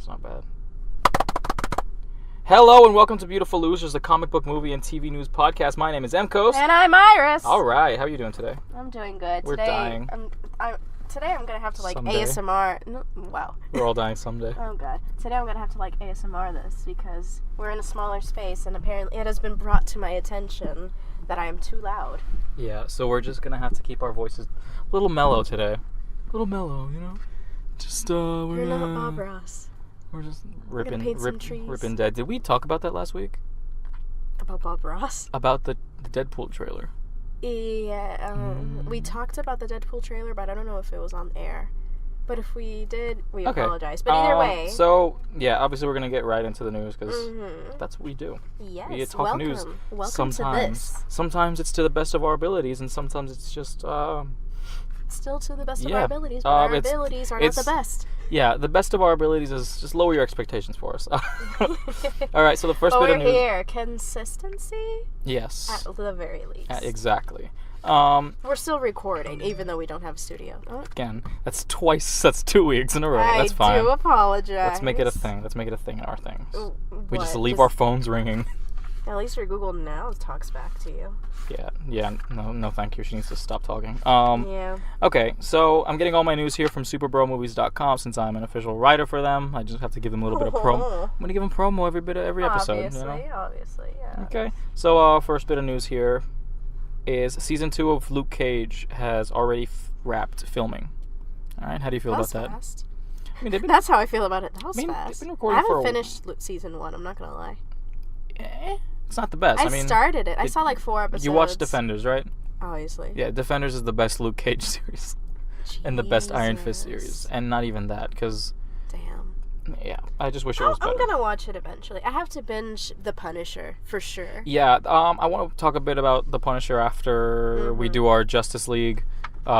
It's not bad. Hello and welcome to Beautiful Losers, a comic book, movie, and TV news podcast. My name is Emkos. And I'm Iris. All right, how are you doing today? I'm doing good. We're dying. Today I'm going to have to Someday. ASMR. No, wow. We're all dying someday. Oh, God. Today I'm going to have to ASMR this because we're in a smaller space and apparently it has been brought to my attention that I am too loud. Yeah, so we're just going to have to keep our voices a little mellow today. A little mellow, you know? Just, You're not Bob Ross. We're just trees. ripping dead. Did we talk about that last week? About Bob Ross? About the Deadpool trailer. Yeah, we talked about the Deadpool trailer, but I don't know if it was on air. But if we did, we apologize. But either way. So, yeah, obviously we're going to get right into the news because that's what we do. Yes, we talk news. Welcome to this. Sometimes it's to the best of our abilities, and sometimes it's just... Still to the best of our abilities, but our abilities are not the best. Yeah, the best of our abilities is just lower your expectations for us. All right, so the first bit of news... here, consistency? Yes. At the very least. Exactly. We're still recording, even though we don't have a studio. Oh. Again, that's 2 weeks in a row. That's fine. I do apologize. Let's make it a thing. Let's make it a thing in our things. We just leave our our phones ringing. At least your Google Now talks back to you. Yeah, no, thank you. She needs to stop talking. Yeah. Okay, so I'm getting all my news here from superbromovies.com since I'm an official writer for them. I just have to give them a little bit of promo. I'm going to give them promo every episode. Obviously, yeah. Okay, so first bit of news here is Season 2 of Luke Cage has already wrapped filming. All right, how do you feel about that? Fast. I mean, that's how I feel about it. That was fast. They've been recording I haven't finished Season 1, I'm not going to lie. It's not the best. I started it. I saw 4 episodes. You watched Defenders, right? Obviously. Yeah, Defenders is the best Luke Cage series. And the best Iron Fist series. And not even that, because... Damn. Yeah, I just wish it was better. I'm gonna watch it eventually. I have to binge The Punisher, for sure. Yeah, I want to talk a bit about The Punisher after we do our Justice League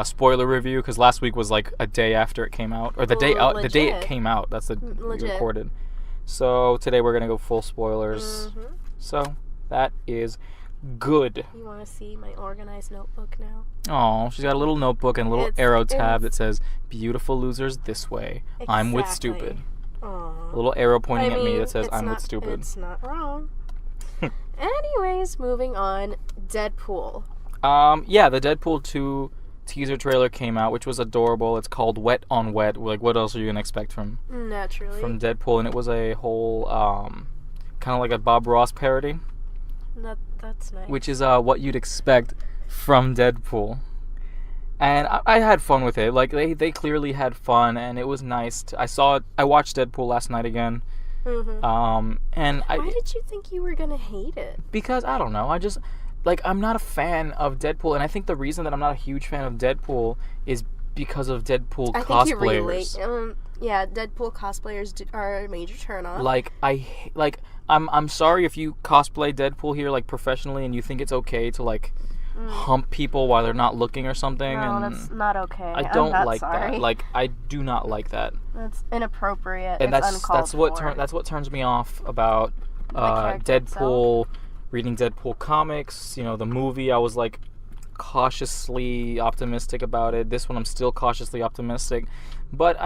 spoiler review, because last week was a day after it came out. Or the day it came out. That's the we recorded. So today we're going to go full spoilers. So that is good. You want to see my organized notebook now? Oh, she's got a little notebook and a little arrow tab that says, Beautiful Losers this way. Exactly. I'm with stupid. Aww. A little arrow pointing at me that says, I'm with stupid. It's not wrong. Anyways, moving on. Deadpool. Yeah, the Deadpool 2 teaser trailer came out, which was adorable. It's called Wet on Wet. What else are you going to expect from Deadpool? And it was a whole, kind of like a Bob Ross parody. That's nice. Which is what you'd expect from Deadpool. And I had fun with it. They clearly had fun, and it was nice. I watched Deadpool last night again. And Why did you think you were going to hate it? Because, I don't know, I'm not a fan of Deadpool, and I think the reason that I'm not a huge fan of Deadpool is because of Deadpool cosplayers. I think you relate. Yeah, Deadpool cosplayers are a major turnoff. I'm sorry if you cosplay Deadpool here, professionally, and you think it's okay to, hump people while they're not looking or something. No, and that's not okay. I don't like sorry. that. I do not like that. That's inappropriate. And it's uncalled for. That's what turns me off about Deadpool. Reading Deadpool comics, the movie, I was cautiously optimistic about it. This one, I'm still cautiously optimistic, but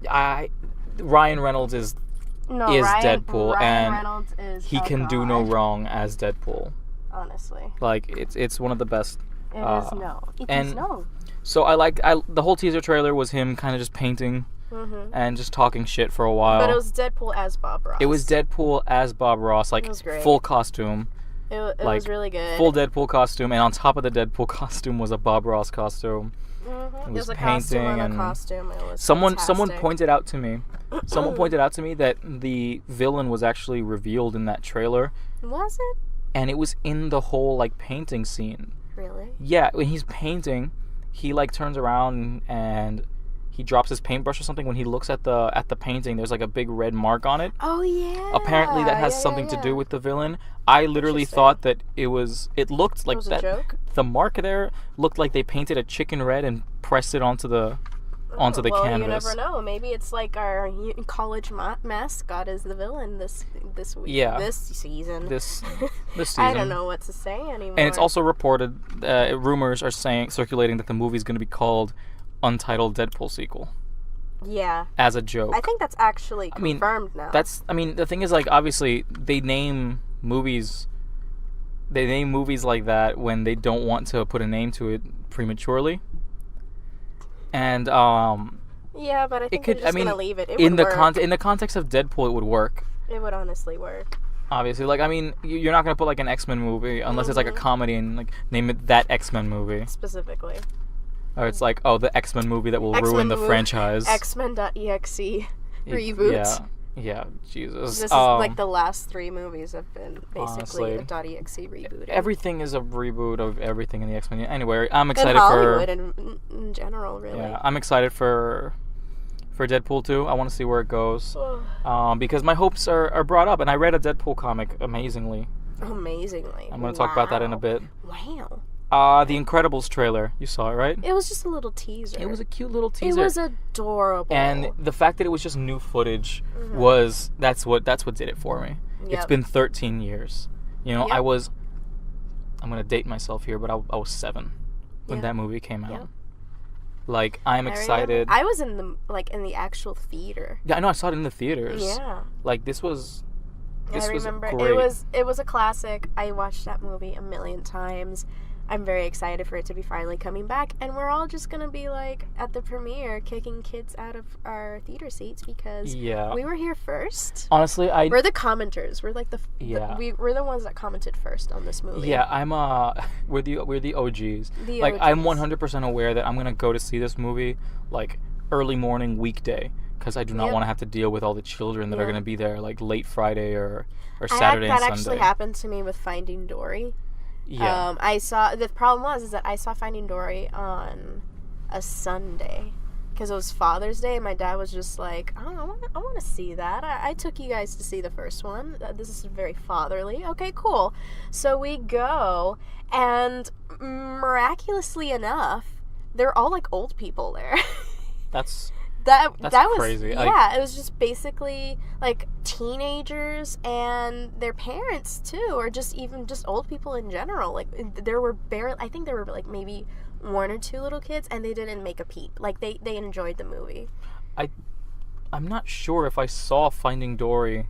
Ryan Reynolds is Deadpool, and he can do no wrong as Deadpool. Honestly, it's one of the best. It is no. It is no. So the whole teaser trailer was him kind of just painting. And just talking shit for a while. But it was Deadpool as Bob Ross. It was Deadpool as Bob Ross, it was great. Full costume. It was really good. Full Deadpool costume, and on top of the Deadpool costume was a Bob Ross costume. It was a painting costume and a costume. It was someone fantastic. pointed out to me. That the villain was actually revealed in that trailer. Was it? And it was in the whole painting scene. Really? Yeah, when he's painting, he turns around and he drops his paintbrush or something. When he looks at the painting, there's a big red mark on it. Oh yeah. Apparently that has something to do with the villain. I literally thought that it looked like that. A joke? The mark there looked like they painted a chicken red and pressed it onto the canvas. You never know. Maybe it's our college mascot is the villain this week. Yeah. This season. This season. I don't know what to say anymore. And it's also reported, rumors are circulating that the movie's going to be called Untitled Deadpool sequel. Yeah. As a joke. I think that's actually confirmed now. The thing is, like, obviously, they name movies like that when they don't want to put a name to it prematurely. And, yeah, but I think they're just gonna leave it. In the context of Deadpool, it would work. It would honestly work. Obviously, like, I mean, you're not gonna put, like, an X-Men movie unless it's, like, a comedy and, like, name it that X-Men movie. Specifically. Or it's like, oh, the X-Men movie that will ruin the franchise. X-Men.exe reboot. Yeah, Jesus. This is like the last 3 movies have been basically honestly, a .exe reboot. Everything is a reboot of everything in the X-Men. Anyway, I'm excited in Hollywood in general, really. Yeah, I'm excited for Deadpool 2. I want to see where it goes. Because my hopes are brought up, and I read a Deadpool comic amazingly. I'm going to talk about that in a bit. Wow. The Incredibles trailer. You saw it, right? It was just a little teaser. It was a cute little teaser. It was adorable. And the fact that it was just new footage that's what did it for me. Yep. It's been 13 years. You know, I'm going to date myself here, but I was 7 when that movie came out. Yep. Like, I'm excited. I was in the actual theater. Yeah, I know. I saw it in the theaters. Yeah. Like, this was I remember great. It was a classic. I watched that movie a million times. I'm very excited for it to be finally coming back, and we're all just gonna be like at the premiere kicking kids out of our theater seats because we were here first. Honestly, we're the commenters. We're like we're the ones that commented first on this movie. Yeah, we're the OGs. Like, I'm 100% aware that I'm gonna go to see this movie like early morning weekday because I do not want to have to deal with all the children that are gonna be there like late Friday or Saturday and Sunday. That actually happened to me with Finding Dory. Yeah. The problem was that I saw Finding Dory on a Sunday because it was Father's Day, and my dad was just like, I want to see that. I took you guys to see the first one. This is very fatherly. Okay, cool. So we go, and miraculously enough, they're all like old people there. That's That was crazy. Yeah, it was just basically like teenagers and their parents too, or just old people in general. Like, there were I think there were like maybe 1 or 2 little kids, and they didn't make a peep. Like, they enjoyed the movie. I'm not sure if I saw Finding Dory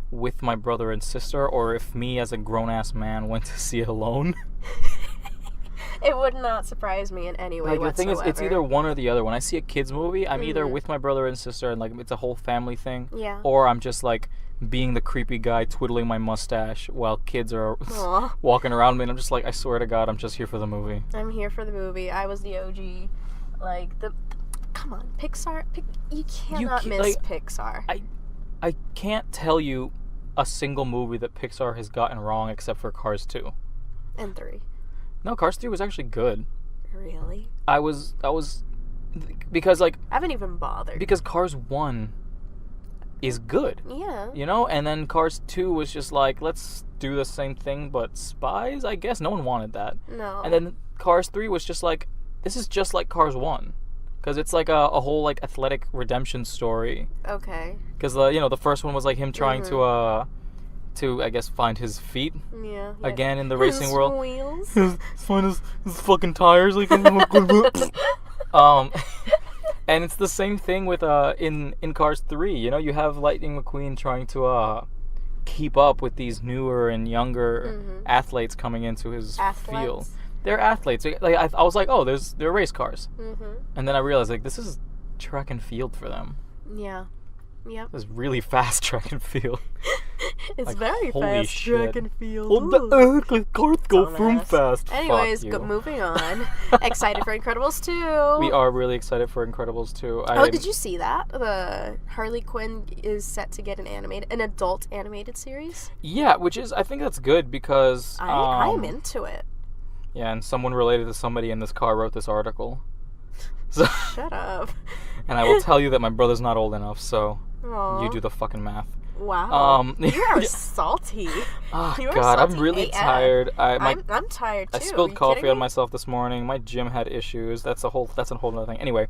with my brother and sister, or if me as a grown-ass man went to see it alone. It would not surprise me in any way whatsoever. The thing is, it's either one or the other. When I see a kids movie, I'm either with my brother and sister and like it's a whole family thing, or I'm just like being the creepy guy twiddling my mustache while kids are walking around me, and I'm just like, I swear to God, I'm just here for the movie. I'm here for the movie. I was the OG. Like, come on, Pixar. You cannot miss Pixar. I can't tell you a single movie that Pixar has gotten wrong except for Cars 2 and 3. No, Cars 3 was actually good. Really? I was because, like, I haven't even bothered. Because Cars 1 is good. Yeah. You know? And then Cars 2 was just like, let's do the same thing but spies, I guess. No one wanted that. No. And then Cars 3 was just like, this is just like Cars 1. Because it's like a whole, like, athletic redemption story. Okay. Because, the first one was like him trying to, I guess, find his feet again in the racing world. Wheels. Find his fucking tires. Like, and it's the same thing with in Cars 3. You know, you have Lightning McQueen trying to keep up with these newer and younger athletes coming into his field. They're athletes. Like, I was like, oh, they're race cars. And then I realized, like, this is track and field for them. Yeah. Yep. It's really fast track and field. It's like, very fast track and field. Cars go from fast. Anyways, moving on. Excited for Incredibles 2. We are really excited for Incredibles 2. Did you see that? The Harley Quinn is set to get an adult animated series? Yeah, I think that's good because... I'm into it. Yeah, and someone related to somebody in this car wrote this article. So, shut up. And I will tell you that my brother's not old enough, so... Aww. You do the fucking math. Wow. You are salty. Oh, you are God, salty I'm really AF. tired. I'm tired, too. I spilled coffee on myself this morning. My gym had issues. That's a whole other thing. Anyway,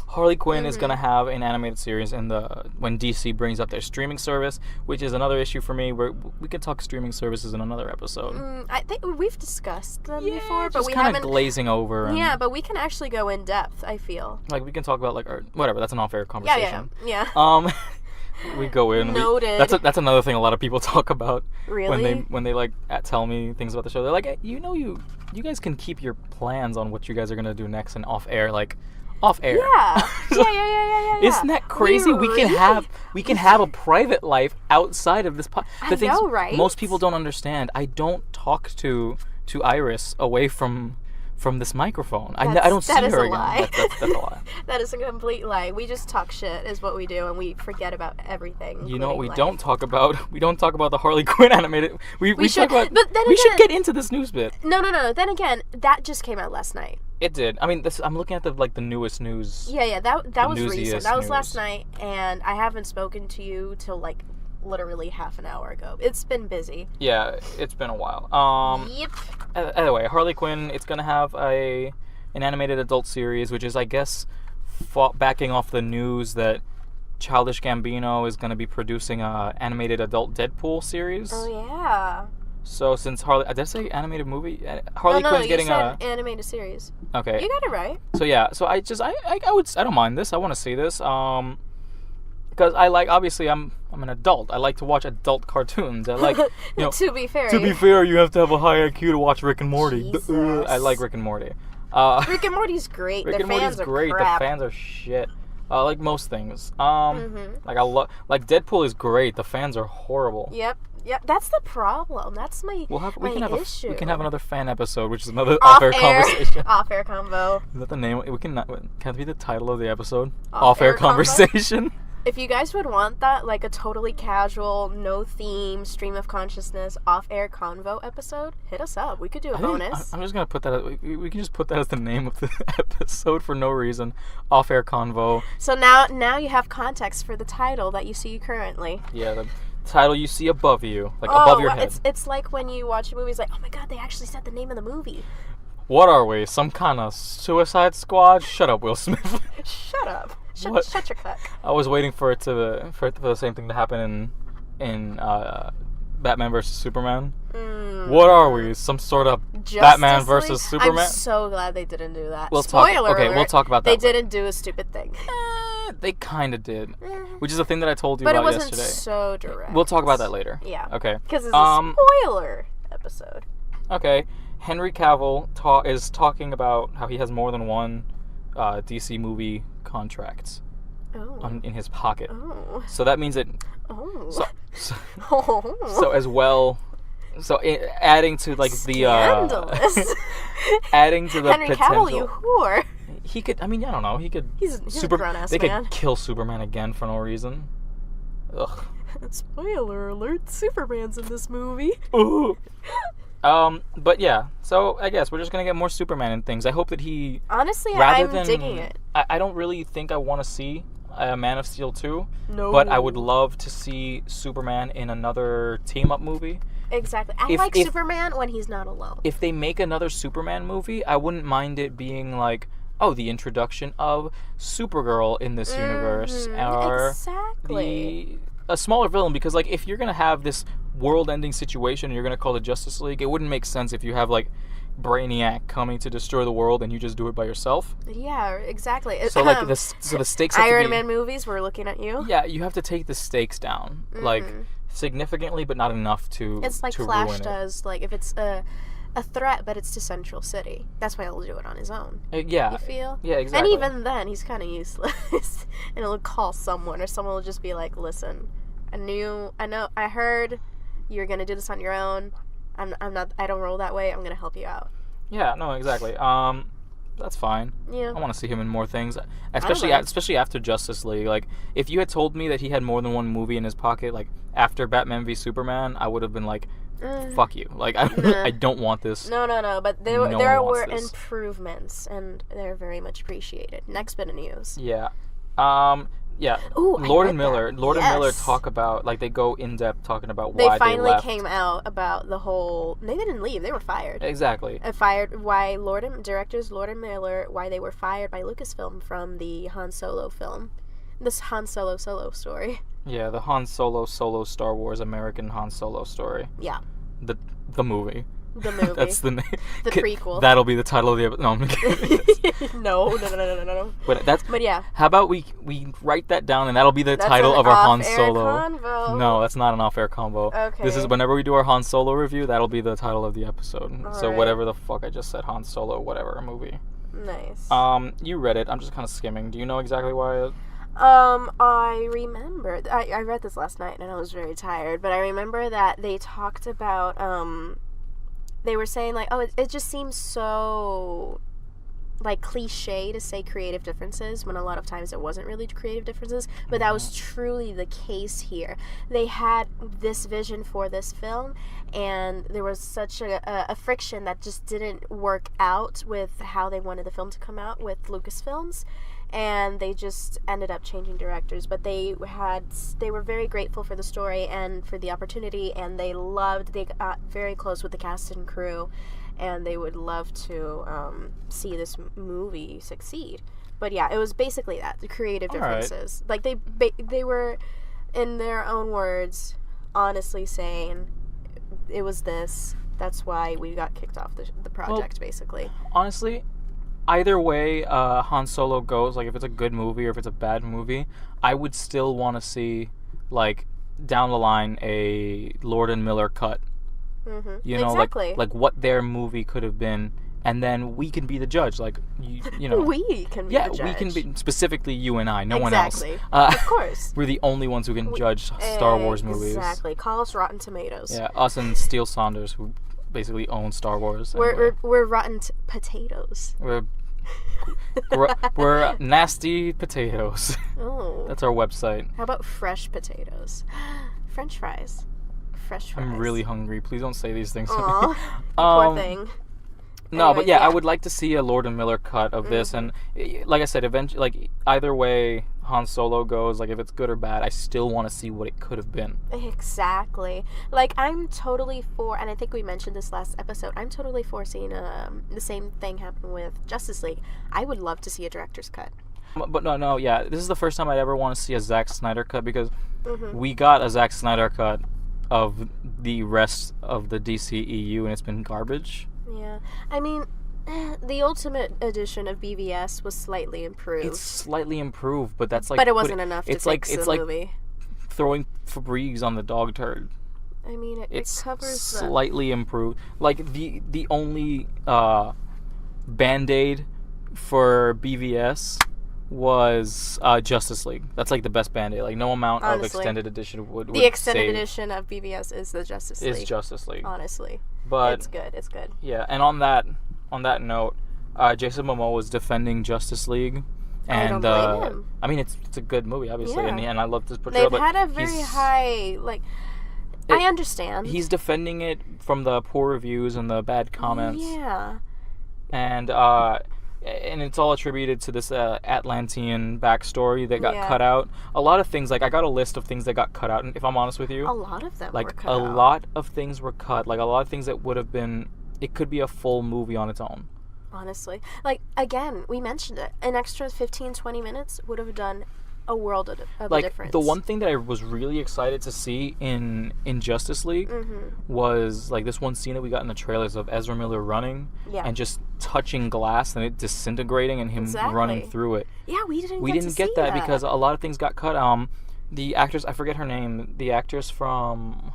Harley Quinn is going to have an animated series when DC brings up their streaming service, which is another issue for me. We can talk streaming services in another episode. I think we've discussed them before, but just we kind haven't... of glazing over. Yeah, but we can actually go in depth, I feel. Like, we can talk about, whatever. That's an off-air conversation. Yeah. We go in. Noted. That's another thing a lot of people talk about. Really? When they like tell me things about the show. They're like, hey, you guys can keep your plans on what you guys are gonna do next and off air. Yeah. Yeah. Isn't that crazy? We can have a private life outside of this. I know, right? Most people don't understand. I don't talk to Iris away from this microphone. I don't see her again. That's a lie. That is a complete lie. We just talk shit is what we do, and we forget about everything. You know what we don't talk about? We don't talk about the Harley Quinn animated. We should talk about. But then we should get into this news bit. No. Then again, that just came out last night. It did. I mean, I'm looking at the newest news. Yeah. That was recent. That was news. Last night, and I haven't spoken to you till literally half an hour ago. It's been busy. Yeah, it's been a while. Yep. Anyway, Harley Quinn, it's going to have an animated adult series, which is, I guess, backing off the news that Childish Gambino is going to be producing a animated adult Deadpool series. Oh, yeah. So since Harley... Did I say animated movie? Harley Quinn's getting you said animated series. Okay. You got it right. So, yeah. So, I don't mind this. I want to see this. Because obviously I'm an adult. I like to watch adult cartoons. I like, To be fair, you have to have a high IQ to watch Rick and Morty. Jesus. I like Rick and Morty. Rick and Morty's great. Rick and Morty's great. Crap. The fans are shit. Like most things. Like Deadpool is great. The fans are horrible. Yep. That's the problem. That's my issue. We can have another fan episode, which is another off-air conversation. Off-air convo. Is that the name? Can it be the title of the episode? Off-air conversation. If you guys would want that, a totally casual, no theme, stream of consciousness, off-air convo episode, hit us up. We could do a bonus. I'm just going to put that... We can just put that as the name of the episode for no reason. Off-air convo. So now you have context for the title that you see currently. Yeah, the title you see above you. Above your head. It's like when you watch a movie, it's like, oh my god, they actually said the name of the movie. What are we? Some kind of Suicide Squad? Shut up, Will Smith. Shut up. Shut your cuck. I was waiting for the same thing to happen in Batman versus Superman. What are we? Some sort of Batman versus Superman? I'm so glad they didn't do that. We'll Spoiler alert, we'll talk about that. They didn't do a stupid thing. They kind of did, which is the thing that I told you about yesterday. But it wasn't so direct. We'll talk about that later. Yeah. Okay. Because it's a spoiler episode. Okay. Henry Cavill is talking about how he has more than one DC movie contracts in his pocket. Oh. So that means that... Oh. So as well... So adding to Scandalous. adding to the Henry potential... Cavill, you whore. He could... I mean, I don't know. He could... He's a grown-ass man. They could kill Superman again for no reason. Ugh. Spoiler alert, Superman's in this movie. Ooh. But yeah, so I guess we're just gonna get more Superman and things. I hope that he... Honestly, I'm digging it. I don't really think I want to see Man of Steel 2. No. But I would love to see Superman in another team-up movie. Exactly. I like Superman when he's not alone. If they make another Superman movie, I wouldn't mind it being the introduction of Supergirl in this universe. Or exactly. A smaller villain, because if you're gonna have this world-ending situation and you're gonna call the Justice League, it wouldn't make sense if you have Brainiac coming to destroy the world and you just do it by yourself. Yeah, exactly. So the stakes have Iron Man movies, we're looking at you. Yeah, you have to take the stakes down significantly, but not enough to it's like to Flash ruin does. If it's a threat, but it's to Central City. That's why he'll do it on his own. Yeah. You feel? Yeah, exactly. And even then, he's kind of useless. And he'll call someone, or someone will just be like, listen, I heard you're going to do this on your own. I don't roll that way. I'm going to help you out. Yeah, no, exactly. That's fine. Yeah. I want to see him in more things, especially after Justice League. If you had told me that he had more than one movie in his pocket, after Batman v Superman, I would have been like, fuck you. I don't want this. No. But there were improvements, and they're very much appreciated. Next bit of news. Yeah. Yeah. Ooh, Lorde and Miller. That. Lorde and Miller talk about, like, they go in depth talking about why they left. They finally came out about the whole. They didn't leave. They were fired. Exactly. Why directors Lorde and Miller, why they were fired by Lucasfilm from the Han Solo film. This Han Solo story. Yeah, the Han Solo Star Wars American Han Solo story. Yeah. The movie. The movie. That's the name. The prequel. That'll be the title of the episode. No, I'm kidding. No. But yeah. How about we write that down and that'll be the title of our Han Solo. Convo. No, that's not an off-air convo. Okay. This is whenever we do our Han Solo review, that'll be the title of the episode. All so right. whatever the fuck I just said, Han Solo, whatever movie. Nice. You read it. I'm just kind of skimming. Do you know exactly why? I remember. I read this last night and I was very tired, but I remember that they talked about they were saying, like, oh, it just seems so, like, cliche to say creative differences when a lot of times it wasn't really creative differences, but that was truly the case here. They had this vision for this film, and there was such a friction that just didn't work out with how they wanted the film to come out with Lucasfilms, and they just ended up changing directors. But they were very grateful for the story and for the opportunity, and they got very close with the cast and crew, and they would love to see this movie succeed. But yeah, it was basically that, the creative differences. Right. Like, they were, in their own words, honestly saying, it was this, that's why we got kicked off the project, basically. Honestly, either way Han Solo goes, like, if it's a good movie or if it's a bad movie, I would still want to see, like, down the line, a Lorde and Miller cut. Mm-hmm. You know, exactly. like what their movie could have been, and then we can be the judge. Like, you know. We can be the judge. Yeah, we can be, specifically you and I, no one else. Of course. We're the only ones who can judge Star Wars movies. Exactly. Call us Rotten Tomatoes. Yeah, us and Steele Saunders, who basically own Star Wars. We're Rotten Potatoes. We're nasty potatoes. Oh. That's our website. How about fresh potatoes? French fries. Fresh fries. I'm really hungry. Please don't say these things to me. Poor thing. No, anyways, but yeah, I would like to see a Lorde and Miller cut of this, and like I said, eventually, like, either way Han Solo goes, like, if it's good or bad, I still want to see what it could have been. Exactly. Like, I'm totally for, and I think we mentioned this last episode, I'm totally for seeing the same thing happen with Justice League. I would love to see a director's cut. But no, yeah, this is the first time I'd ever want to see a Zack Snyder cut, because we got a Zack Snyder cut of the rest of the DCEU, and it's been garbage. Yeah. I mean, the Ultimate Edition of BVS was slightly improved. It's slightly improved, but that's like... But it wasn't enough to fix the movie. It's like throwing Febreze on the dog turd. I mean, it covers slightly improved. Like, the only Band-Aid for BVS was Justice League. That's like the best Band-Aid. Like, no amount of extended edition would the extended edition of BVS is the Justice League. Is Justice League. Honestly. But it's good. Yeah, and on that note, Jason Momoa was defending Justice League, and I don't blame him. I mean, it's a good movie, obviously, and I love this They've portrayal. But had a very high, like, I understand. He's defending it from the poor reviews and the bad comments. Yeah. And it's all attributed to this Atlantean backstory that got cut out. A lot of things, like, I got a list of things that got cut out, and if I'm honest with you... A lot of them were cut out. A lot of things were cut. Like, a lot of things that would have been... It could be a full movie on its own. Honestly. Like, again, we mentioned it. An extra 15, 20 minutes would have done a world of a difference. The one thing that I was really excited to see in Justice League was, like, this one scene that we got in the trailers of Ezra Miller running and just touching glass and it disintegrating and him running through it. Yeah, we didn't get that because a lot of things got cut. The actress, I forget her name, the actress from...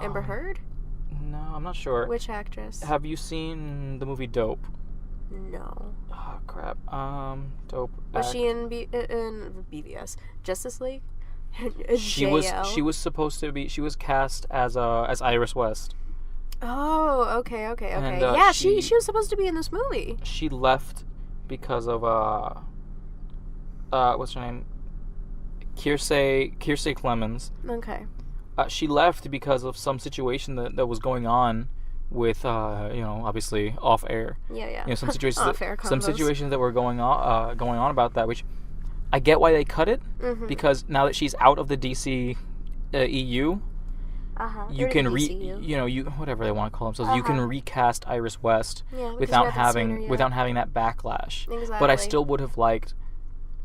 Amber Heard? No, I'm not sure. Which actress? Have you seen the movie Dope? No. Oh, crap. Dope. Was she in BVS? Justice League? She was supposed to be... She was cast as Iris West. Oh, okay. And, yeah, she was supposed to be in this movie. She left because of what's her name? Kiersey Clemens. Okay. She left because of some situation that was going on with obviously off air. Yeah. Some situations some situations that were going on about that, which I get why they cut it, Mm-hmm. because now that she's out of the DC EU, you can whatever they want to call themselves, you can recast Iris West without having that backlash. Exactly. But I still would have liked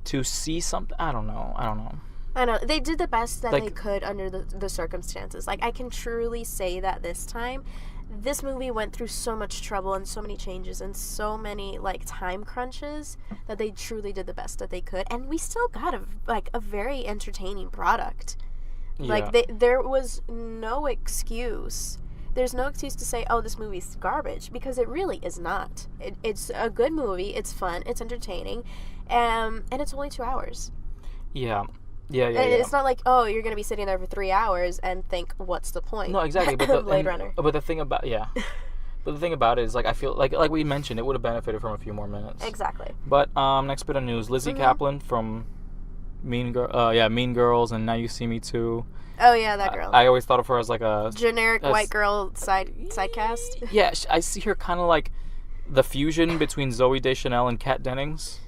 to see something. I don't know. I know. They did the best that they could under the circumstances. Like, I can truly say that this time, this movie went through so much trouble and so many changes and so many, like, time crunches that they truly did the best that they could. And we still got a very entertaining product. Yeah. Like, there was no excuse. There's no excuse to say, oh, this movie's garbage, because it really is not. It's a good movie. It's fun. It's entertaining. And it's only 2 hours. Yeah. It's not like, oh, you're going to be sitting there for 3 hours and think, what's the point? No, exactly. But Blade Runner. But the thing about it is, like, I feel like we mentioned, it would have benefited from a few more minutes. Exactly. But next bit of news, Lizzie Kaplan from Mean Girls and Now You See Me Too. Oh yeah, that girl. I always thought of her as like a generic white girl side cast. Yeah, I see her kind of like the fusion between Zooey Deschanel and Kat Dennings.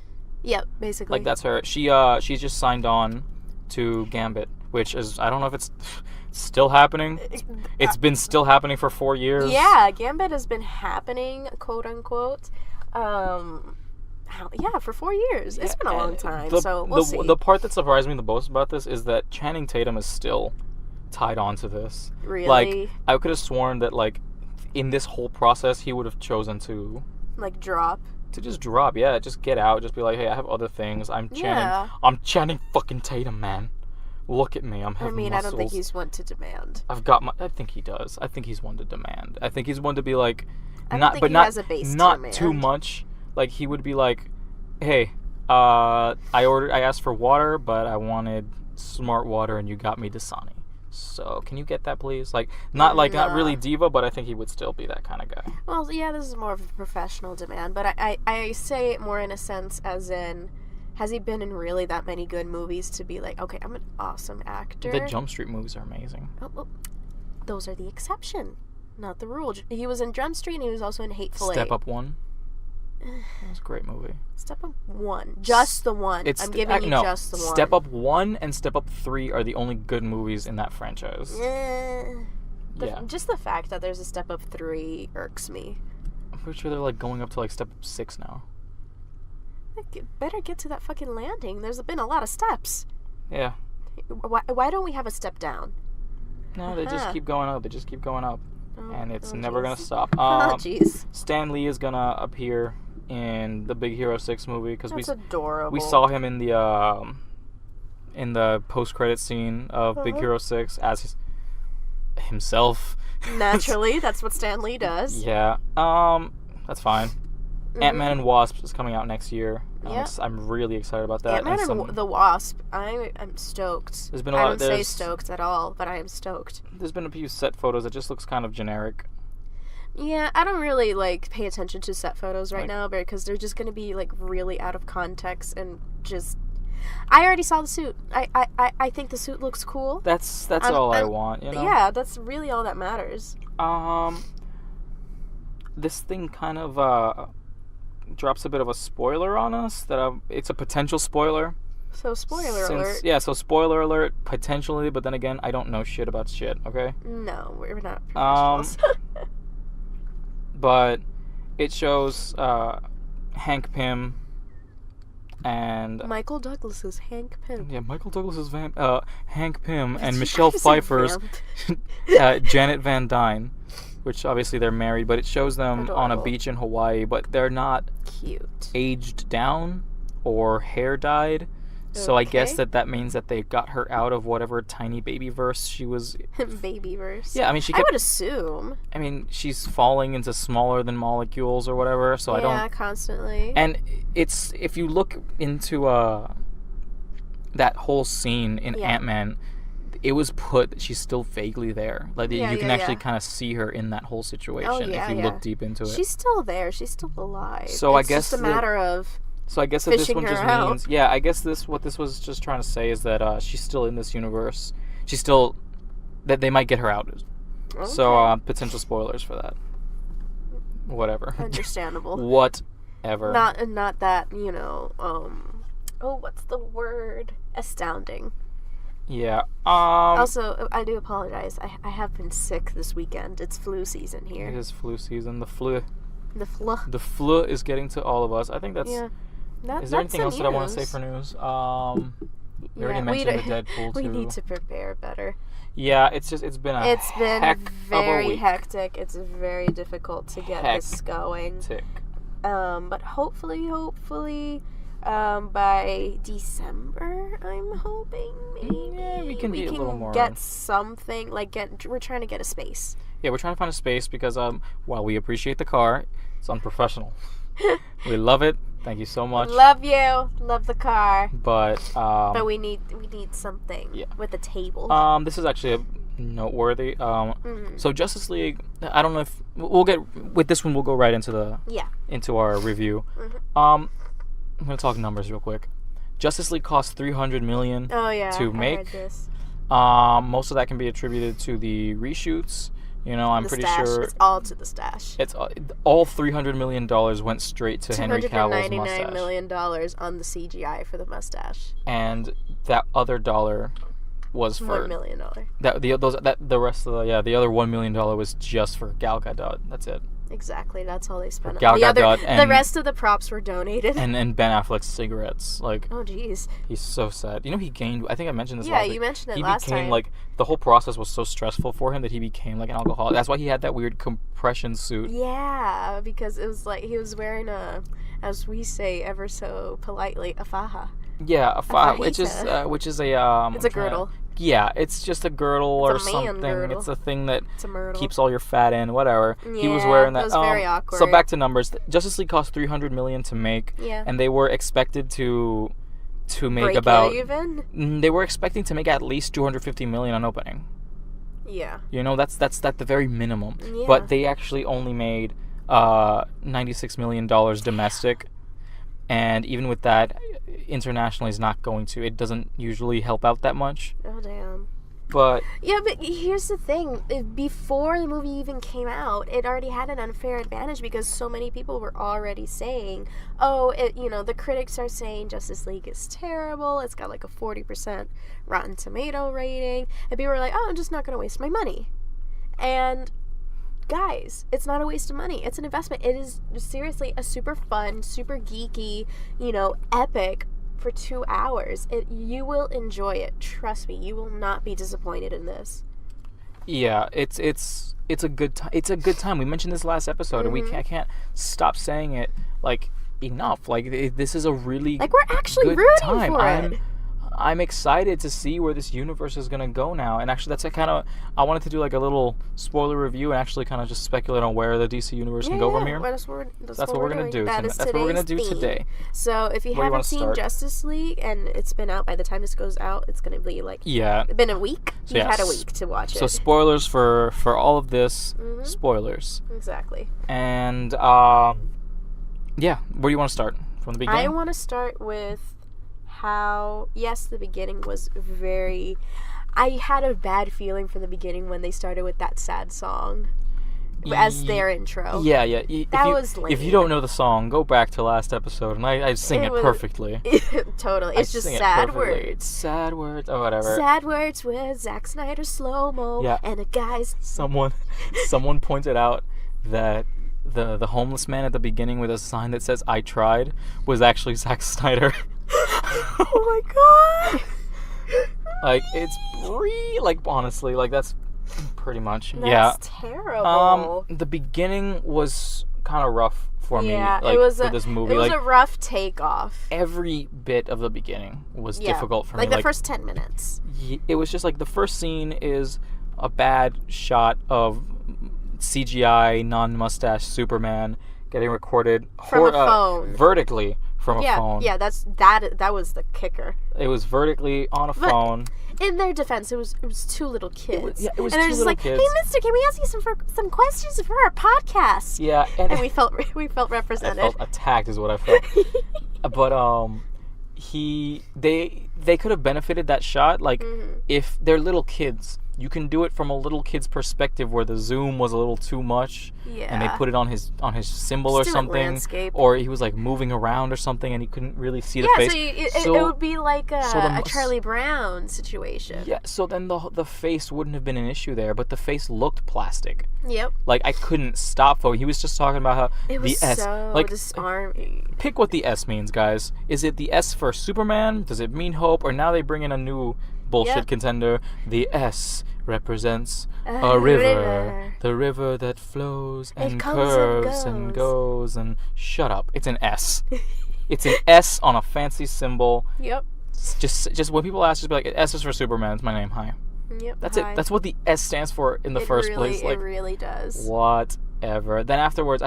Yep, basically. Like, that's her. She's just signed on to Gambit, which is, I don't know if it's still happening. It's been still happening for 4 years. Yeah, Gambit has been happening, quote unquote. For 4 years. It's been a long time, so we'll see. The part that surprised me the most about this is that Channing Tatum is still tied on to this. Really? Like, I could have sworn that, like, in this whole process, he would have chosen to... like, drop? To just drop, yeah. Just get out. Just be like, hey, I have other things. I'm Channing fucking Tatum, man. Look at me. muscles. I don't think he's one to demand. I think he does. I think he's one to demand. I think he's one to be like... not has a base not too much. Like, he would be like, hey, I asked for water, but I wanted smart water, and you got me Dasani. So, can you get that, please? Like, not really diva, but I think he would still be that kind of guy. Well, yeah, this is more of a professional demand, but I say it more in a sense as in, has he been in really that many good movies to be like, okay, I'm an awesome actor? The Jump Street movies are amazing. Oh, those are the exception, not the rule. He was in Jump Street, and he was also in Hateful Eight. Step Up 1. That was a great movie. Step Up 1. Just the one. I'm giving you just the one. Step Up 1 and Step Up 3 are the only good movies in that franchise. Just the fact that there's a Step Up 3 irks me. I'm pretty sure they're like going up to like Step Up 6 now. Better get to that fucking landing. There's been a lot of steps. Yeah. Why don't we have a step down? No, they just keep going up. And it's never going to stop. Jeez. Stan Lee is going to appear in the Big Hero 6 movie because adorable. We saw him in the post-credit scene of Big Hero 6 as himself. Naturally, that's what Stan Lee does. Yeah. That's fine. Ant-Man and Wasp is coming out next year. I'm really excited about that. Ant-Man and the Wasp, I'm stoked. There's been a lot. I don't say stoked at all, but I am stoked. There's been a few set photos that just looks kind of generic. Yeah, I don't really, pay attention to set photos right now because they're just going to be, really out of context and just... I already saw the suit. I think the suit looks cool. That's all I want, you know? Yeah, that's really all that matters. This thing kind of, drops a bit of a spoiler on us. It's a potential spoiler. So, spoiler alert. Yeah, so spoiler alert, potentially, but then again, I don't know shit about shit, okay? No, we're not professionals. But it shows Hank Pym and... Michael Douglas's Hank Pym. Yeah, Michael Douglas's Hank Pym and Michelle Pfeiffer's Janet Van Dyne, which obviously they're married, but it shows them Adorable. On a beach in Hawaii, but they're not cute, aged down or hair dyed. So I guess that means that they got her out of whatever tiny baby verse she was. Baby verse. Yeah, I mean I would assume. I mean, she's falling into smaller than molecules or whatever. So I don't. Yeah, constantly. And it's if you look into that whole scene in Ant-Man, it was put that she's still vaguely there. Like you can actually kind of see her in that whole situation if you look deep into it. She's still there. She's still alive. So it's just a matter of. So I guess that this one just means, I guess what this was just trying to say is that she's still in this universe. She's still, that they might get her out. Okay. So potential spoilers for that. Whatever. Understandable. Whatever. Not that what's the word? Astounding. Yeah. Also, I do apologize. I have been sick this weekend. It's flu season here. It is flu season. The flu is getting to all of us. I think that's... Yeah. Is there anything else that I want to say for news? We already mentioned the Deadpool 2. We need to prepare better. Yeah, it's been very hectic. It's very difficult to get this going. But hopefully, by December, I'm hoping maybe we can be a little more. Get something we're trying to get a space. Yeah, we're trying to find a space because while we appreciate the car, it's unprofessional. We love it. Thank you so much. Love you. Love the car. But we need something with a table. This is actually noteworthy. So Justice League, I don't know if we'll get with this one. We'll go right into into our review. I'm gonna talk numbers real quick. Justice League cost $300 million to make. I heard this. Most of that can be attributed to the reshoots. I'm pretty sure it's all to the stash. It's all $300 million went straight to Henry Cavill's mustache. $299 million on the CGI for the mustache. And that other dollar was for $1 million. The rest of the other $1 million was just for Gal Gadot. That's it. Exactly, that's all they spent. The rest of the props were donated. And Ben Affleck's cigarettes, oh jeez, he's so sad. He gained. I think I mentioned this. Yeah, you mentioned it last time. He became the whole process was so stressful for him that he became an alcoholic. That's why he had that weird compression suit. Yeah, because it was he was wearing as we say ever so politely, a faja. Yeah, a faja, which is a it's a girdle. Yeah, it's just a girdle or something. Girdle. It's a thing that keeps all your fat in, whatever. Yeah, he was wearing that. It was very awkward. So back to numbers. Justice League cost $300 million to make, and they were expected to make they were expecting to make at least $250 million on opening. Yeah. That's at the very minimum. Yeah. But they actually only made $96 million domestic. And even with that, internationally is not going to. It doesn't usually help out that much. Oh, damn. But... Yeah, but here's the thing. Before the movie even came out, it already had an unfair advantage because so many people were already saying, the critics are saying Justice League is terrible. It's got a 40% Rotten Tomato rating. And people were like, I'm just not going to waste my money. And... guys, it's not a waste of money. It's an investment. It is seriously a super fun, super geeky, epic for 2 hours. You will enjoy it. Trust me, you will not be disappointed in this. Yeah, it's a good time. It's a good time. We mentioned this last episode, and I can't stop saying it enough. This is a really we're actually good rooting time. for it. I'm excited to see where this universe is going to go now. And actually, I wanted to do a little spoiler review and actually kind of just speculate on where the DC universe can go from here. That's what we're going to do. That's what we're going to do today. So if you haven't seen Justice League and it's been out by the time this goes out, it's going to be been a week. So you've had a week to watch it. So spoilers for all of this. Mm-hmm. Spoilers. Exactly. And where do you want to start? From the beginning? I want to start with how, yes, the beginning was very... I had a bad feeling from the beginning when they started with that sad song as their intro. Yeah. That was lame. If you don't know the song, go back to last episode, and I sing it perfectly. Totally. It's just sad words. Sad words, or whatever. Sad words with Zack Snyder slow-mo, and a guy's... Someone pointed out that the homeless man at the beginning with a sign that says, I tried, was actually Zack Snyder. Oh my god! It's honestly, that's pretty much. That's terrible. The beginning was kind of rough for me. For this movie. It was a rough takeoff. Every bit of the beginning was difficult for me. The first 10 minutes. It was just the first scene is a bad shot of CGI non-mustache Superman getting recorded from a phone vertically from a phone. Yeah, that was the kicker. It was vertically on a phone. In their defense, it was two little kids. It was and they're two just little kids. Hey, mister, can we ask you some questions for our podcast? Yeah, and we felt represented. I felt attacked, is what I felt. But they could have benefited that shot, if they're little kids. You can do it from a little kid's perspective where the zoom was a little too much, and they put it on his symbol or something, landscape. or he was like moving around or something, and he couldn't really see the face. So it would be like a Charlie Brown situation. Yeah, so then the face wouldn't have been an issue there, but the face looked plastic. Yep. Like I couldn't stop focusing. He was just talking about how it was the S, so like disarming. Pick what the S means, guys. Is it the S for Superman? Does it mean hope? Or now they bring in a new bullshit contender? The S represents a river. The river that flows and curves and goes and shut up. It's an S. It's an S on a fancy symbol. Yep. Just when people ask, just be like, S is for Superman. It's my name. Hi. Yep. That's it. That's what the S stands for in the first place. Like, it really does. Whatever. Then afterwards,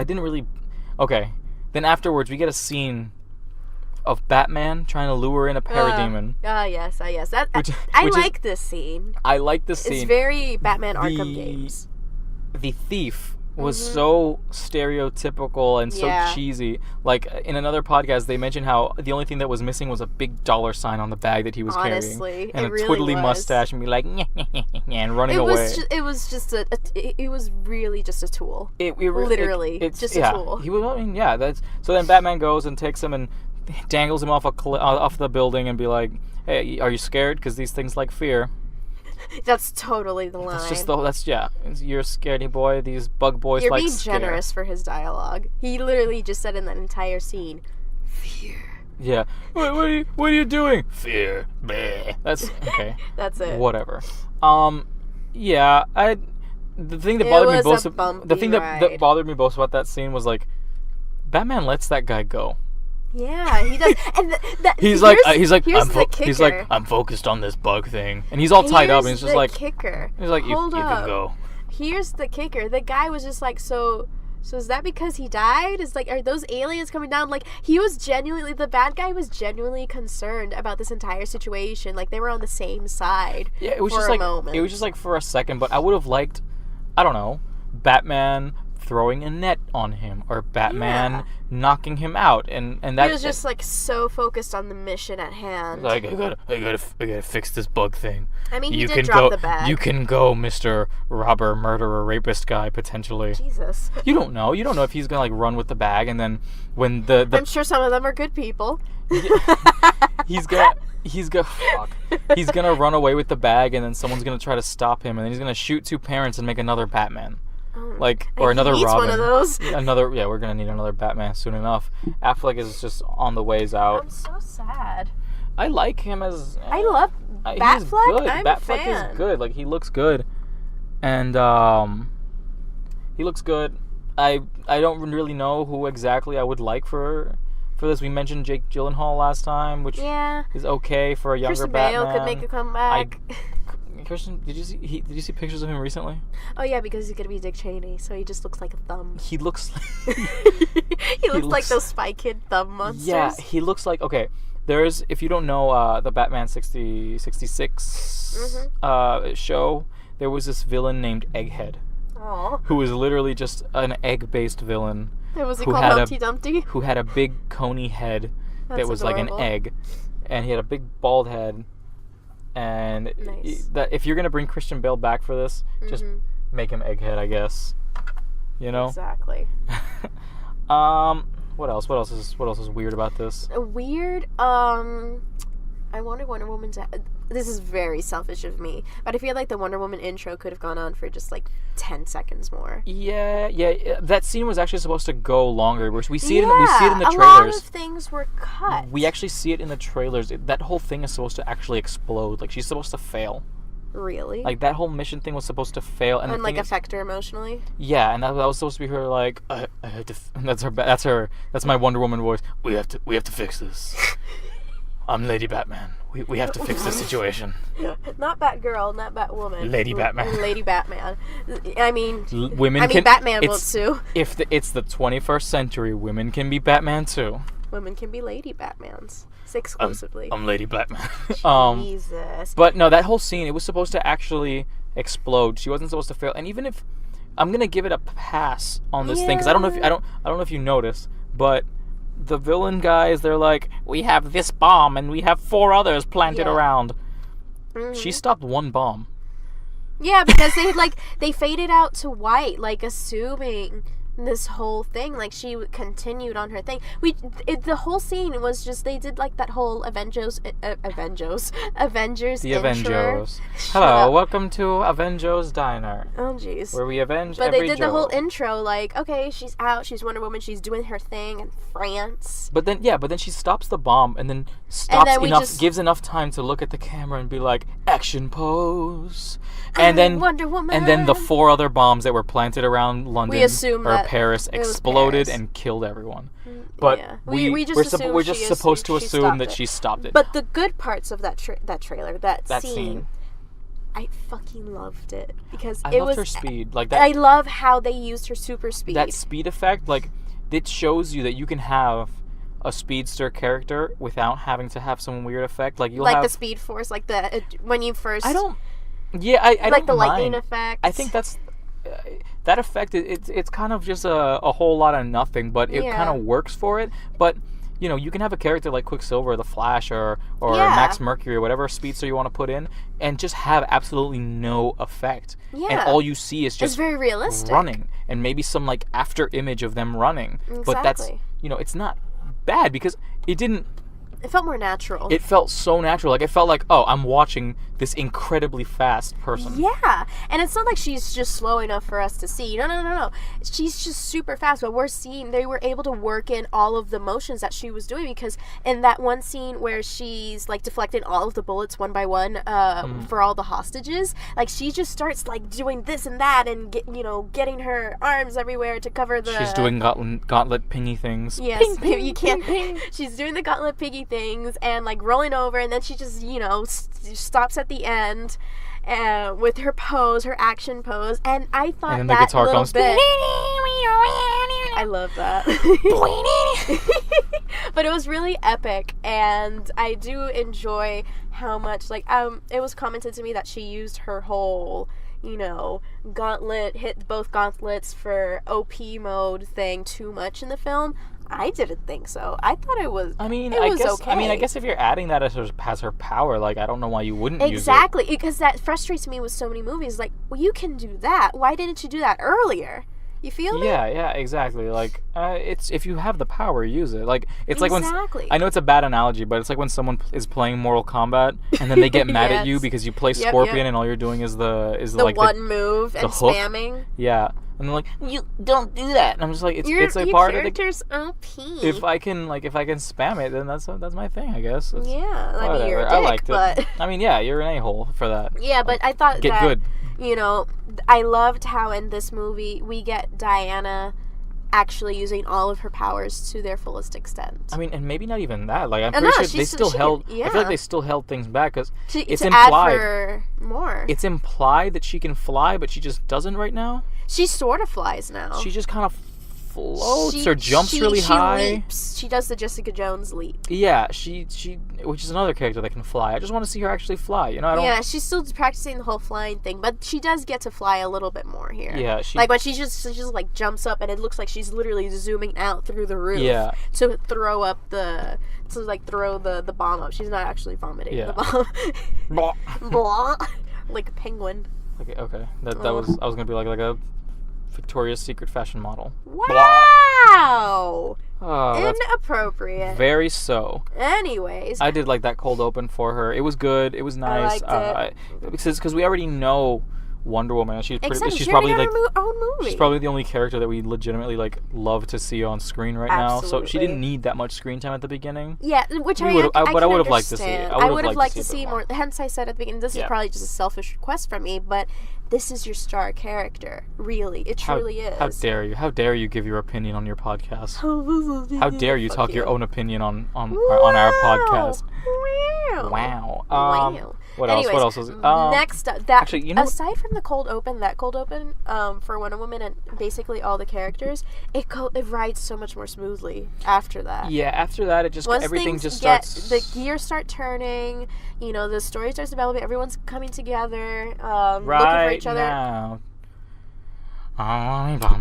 Okay. Then afterwards, we get a scene of Batman trying to lure in a parademon. Yes. I like this scene. I like this scene. It's very Batman Arkham games. The thief was so stereotypical and so cheesy. Like, in another podcast, they mentioned how the only thing that was missing was a big $sign on the bag that he was carrying. And a twiddly mustache and be like, and running away. It was really just a tool. It's just a tool. So then Batman goes and takes him and dangles him off the building and be like, hey, are you scared? Because these things like fear. That's totally the line. You're a scaredy boy. These bug boys like scare. You're being generous for his dialogue. He literally just said in that entire scene, fear. Yeah. What are you doing? Fear. Bleh. That's okay. That's it. Whatever. Yeah. The thing that bothered me most about that scene was like, Batman lets that guy go. Yeah, he does. And he's like, I'm focused on this bug thing, and he's all tied up, and he's just like, kicker. He's like, you can go. Here's the kicker. The guy was just like, so is that because he died? Is like, are those aliens coming down? Like, the bad guy was genuinely concerned about this entire situation. Like, they were on the same side. Yeah, it was just like a moment. It was just like for a second, but I would have liked, I don't know, Batman throwing a net on him, or Batman knocking him out, and that he was just like so focused on the mission at hand. Like, I gotta fix this bug thing. I mean, he did drop the bag. You can go, Mr. Robber, murderer, rapist guy, potentially. Jesus. You don't know if he's gonna like run with the bag, and then when the I'm sure some of them are good people. he's gonna run away with the bag, and then someone's gonna try to stop him, and then he's gonna shoot two parents and make another Batman. Another Robin. One of those. We're gonna need another Batman soon enough. Affleck is just on the ways out. I'm so sad. I like him as. I love Batfleck. He's good. I'm Batfleck a fan. is good. Like, he looks good, and he looks good. I don't really know who exactly I would like for this. We mentioned Jake Gyllenhaal last time, which is okay for a younger Batman. Christian Bale could make a comeback. Christian, did you see pictures of him recently? Oh yeah, because he's gonna be Dick Cheney, so he just looks like a thumb. He looks like those Spy Kid thumb monsters. Yeah, he looks like, okay, there's, if you don't know the Batman 66 show, there was this villain named Egghead. Aww. Who was literally just an egg-based villain. Was he called Humpty Dumpty? Who had a big coney head that was adorable. Like an egg, and he had a big bald head. And if you're gonna bring Christian Bale back for this, just make him Egghead, I guess. You know? Exactly. What else? What else is weird about this? Weird. I wanted Wonder Woman to. This is very selfish of me, but I feel like the Wonder Woman intro could have gone on for just like 10 seconds more. Yeah. That scene was actually supposed to go longer. We see it in the trailers. A lot of things were cut. We actually see it in the trailers. That whole thing is supposed to actually explode. Like, she's supposed to fail. Really? Like, that whole mission thing was supposed to fail, and like affect her emotionally. Yeah, and that was supposed to be her like, I had to. That's my Wonder Woman voice. We have to fix this. I'm Lady Batman. We have to fix this situation. Not Batgirl, not Batwoman. Lady Batman. Lady Batman. I mean, can. Batman won't sue. If it's the 21st century, women can be Batman too. Women can be Lady Batmans. Exclusively. I'm Lady Batman. Jesus. But no, that whole scene, it was supposed to actually explode. She wasn't supposed to fail. And even if I'm gonna give it a pass on this thing, because I don't know if you noticed, but the villain guys, they're like, we have this bomb and we have 4 others planted around. She stopped one bomb. Yeah, because they faded out to white, like assuming this whole thing, like she continued on her thing. The whole scene was just, they did like that whole Avengers The intro. Avengers. Hello, welcome to Avengers Diner. Oh jeez. Where we avenge but every they did Joe. the whole intro, like, okay, she's out, she's Wonder Woman, she's doing her thing in France. But then she stops the bomb and then gives enough time to look at the camera and be like, action pose. And then Wonder Woman. And then the 4 other bombs that were planted around London or Paris exploded and killed everyone. But we're just supposed to assume that she stopped it. But the good parts of that trailer, that scene, I fucking loved it because I loved her speed. Like that. I love how they used her super speed. That speed effect, like, it shows you that you can have a speedster character without having to have some weird effect. Like the Speed Force, like when you first. I don't. Yeah, I like don't the mind. lightning effect. I think that's that effect. It's kind of just a whole lot of nothing, but it kind of works for it. But you can have a character like Quicksilver, the Flash, or Max Mercury, or whatever speedster you want to put in, and just have absolutely no effect. Yeah. And all you see is just very realistic running, and maybe some like after image of them running. Exactly. But that's it's not bad because it didn't. It felt more natural. It felt so natural. Like, it felt like, oh, I'm watching this incredibly fast person. Yeah. And it's not like she's just slow enough for us to see. No. She's just super fast. But they were able to work in all of the motions that she was doing, because in that one scene where she's, like, deflecting all of the bullets one by one for all the hostages, like, she just starts, like, doing this and that and, getting her arms everywhere to cover the... She's doing gauntlet pingy things. Yes. Ping, ping, you can't... Ping, ping. She's doing the gauntlet piggy things and like rolling over, and then she just stops at the end with her pose, her action pose, and I thought and then the guitar comes. Bit, I love that. But it was really epic, and I do enjoy how much it was commented to me that she used her whole gauntlet, hit both gauntlets for OP mode thing too much in the film. I didn't think so. I thought it was. I guess if you're adding that as her power, like, I don't know why you wouldn't use it. Exactly, because that frustrates me with so many movies. Like, well, you can do that. Why didn't you do that earlier? You feel me? Yeah, exactly. Like, it's if you have the power, use it. Like, it's exactly. like when I know it's a bad analogy, but it's like when someone is playing Mortal Kombat and then they get mad at you because you play Scorpion and all you're doing is the move and hook. Spamming. Yeah. And they're like, you don't do that. And I'm just like, it's a part of the character's OP. If I can spam it, then that's my thing, I guess. You're a dick, I liked but... it. I mean, yeah, you're an a-hole for that. Yeah, but I thought get good. I loved how in this movie we get Diana actually using all of her powers to their fullest extent. I mean, and maybe not even that. Like, I'm pretty sure they still held. I feel like they still held things back because it's implied. Add for more. It's implied that she can fly, but she just doesn't right now. She sort of flies now. She just kind of floats or jumps really high. She leaps. She does the Jessica Jones leap. Yeah, she which is another character that can fly. I just want to see her actually fly. Yeah, she's still practicing the whole flying thing, but she does get to fly a little bit more here. Yeah, like when she just like jumps up and it looks like she's literally zooming out through the roof. Yeah. To throw up the bomb up. She's not actually vomiting the bomb. Blah. Blah. Like a penguin. Okay. That was I was gonna be like a Victoria's Secret fashion model. Wow! Inappropriate. Very so. Anyways. I did like that cold open for her. It was good. It was nice. I liked it. Because we already know Wonder Woman. She's she's probably like her own movie. She's probably the only character that we legitimately love to see on screen right now. So she didn't need that much screen time at the beginning. Yeah, which I would have liked to see. I would have liked to see more. Hence, I said at the beginning, this is probably just a selfish request from me, but this is your star character. Really, it truly is. How dare you? How dare you give your opinion on your podcast? How dare you talk your own opinion on our podcast? Wow. What else was it? Next up, aside from that cold open for Wonder Woman and basically all the characters, it rides so much more smoothly after that. Yeah, after that, it just everything just starts. The gears start turning. The story starts developing. Everyone's coming together, looking for each other. Now, That's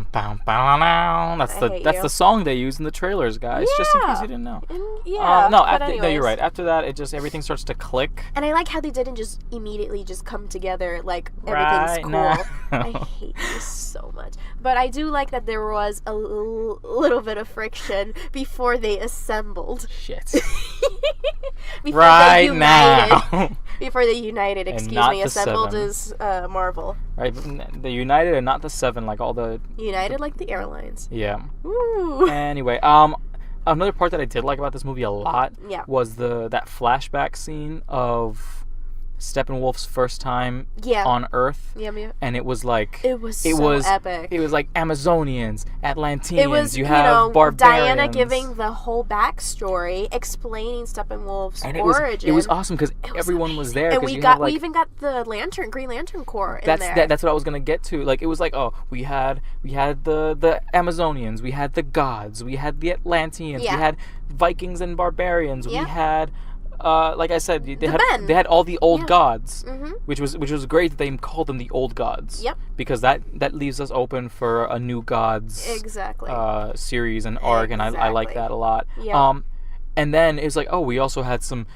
the song they use in the trailers, guys. Yeah. Just in case you didn't know. No, you're right. After that, everything starts to click. And I like how they didn't just immediately just come together like everything's cool. I hate this so much. But I do like that there was a little bit of friction before they assembled. Shit. Before they united, assembled is Marvel. Right, the United and not the Seven, like all the... United like the airlines. Yeah. Ooh. Anyway, another part that I did like about this movie a lot was that flashback scene of Steppenwolf's first time on Earth. Yeah. And it was like... It was so epic. It was like Amazonians, Atlanteans, it was, you have barbarians. Diana giving the whole backstory, explaining Steppenwolf's origin. It was awesome because everyone was there. And we even got the Green Lantern Corps in there. That's what I was going to get to. Like, it was like, we had the Amazonians, we had the gods, we had the Atlanteans, we had Vikings and barbarians, we had... like I said, they had all the old gods, which was great that they called them the old gods. Yep. Because that leaves us open for a new gods series and arc, and I like that a lot. Yeah. And then it was like, we also had some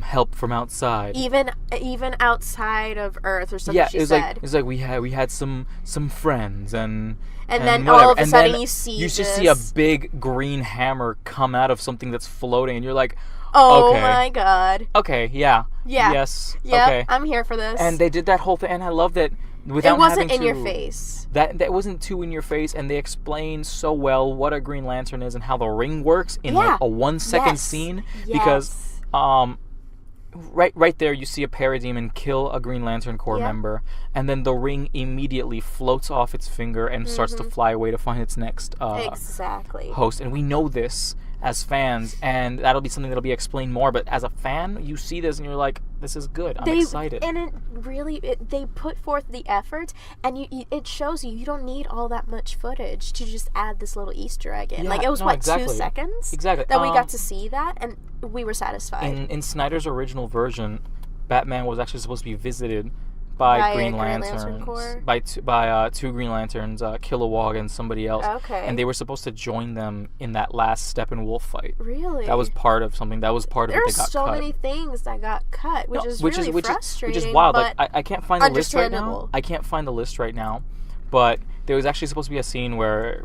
help from outside. Even outside of Earth or something. Yeah, it was like we had some friends and then whatever. All of a sudden you just see a big green hammer come out of something that's floating, and you're like. Oh my god. Okay, yeah. Yes. Yeah, okay. I'm here for this. And they did that whole thing, and I love that without it wasn't having in your face. That wasn't too in your face, and they explain so well what a Green Lantern is and how the ring works in like a 1 second scene. Because right there you see a parademon kill a Green Lantern Corps member, and then the ring immediately floats off its finger and starts to fly away to find its next host. And we know this as fans, and that'll be something that'll be explained more, but as a fan, you see this and you're like, this is good. I'm excited. And it really, they put forth the effort, and it shows you don't need all that much footage to just add this little Easter egg in. Like, it was, 2 seconds? Exactly. That we got to see that, and we were satisfied. In Snyder's original version, Batman was actually supposed to be visited by Green Lanterns, by two Green Lanterns, Kilowog and somebody else. Okay. And they were supposed to join them in that last Steppenwolf fight. Really? That was part of something. That was part of it that got cut. There's so many things that got cut, which is frustrating. Which is wild. Like, I can't find the list right now. I can't find the list right now. But there was actually supposed to be a scene where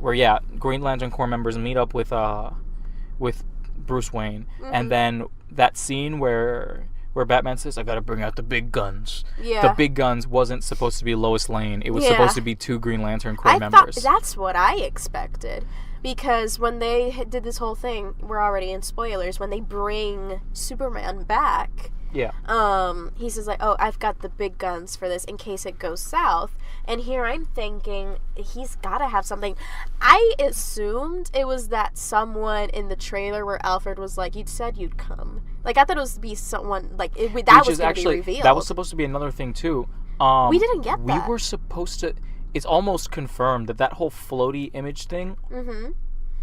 Green Lantern Corps members meet up with Bruce Wayne, and then that scene where Batman says, I gotta bring out the big guns. Yeah. The big guns wasn't supposed to be Lois Lane. It was supposed to be 2 Green Lantern Corps members. That's what I expected. Because when they did this whole thing, we're already in spoilers, when they bring Superman back, he says like, I've got the big guns for this in case it goes south. And here I'm thinking, he's gotta have something. I assumed it was that someone in the trailer where Alfred was like, you said you'd come. Like, I thought it was to be someone, like, that was going to be revealed. That was supposed to be another thing, too. We didn't get that. We were supposed to... It's almost confirmed that whole floaty image thing...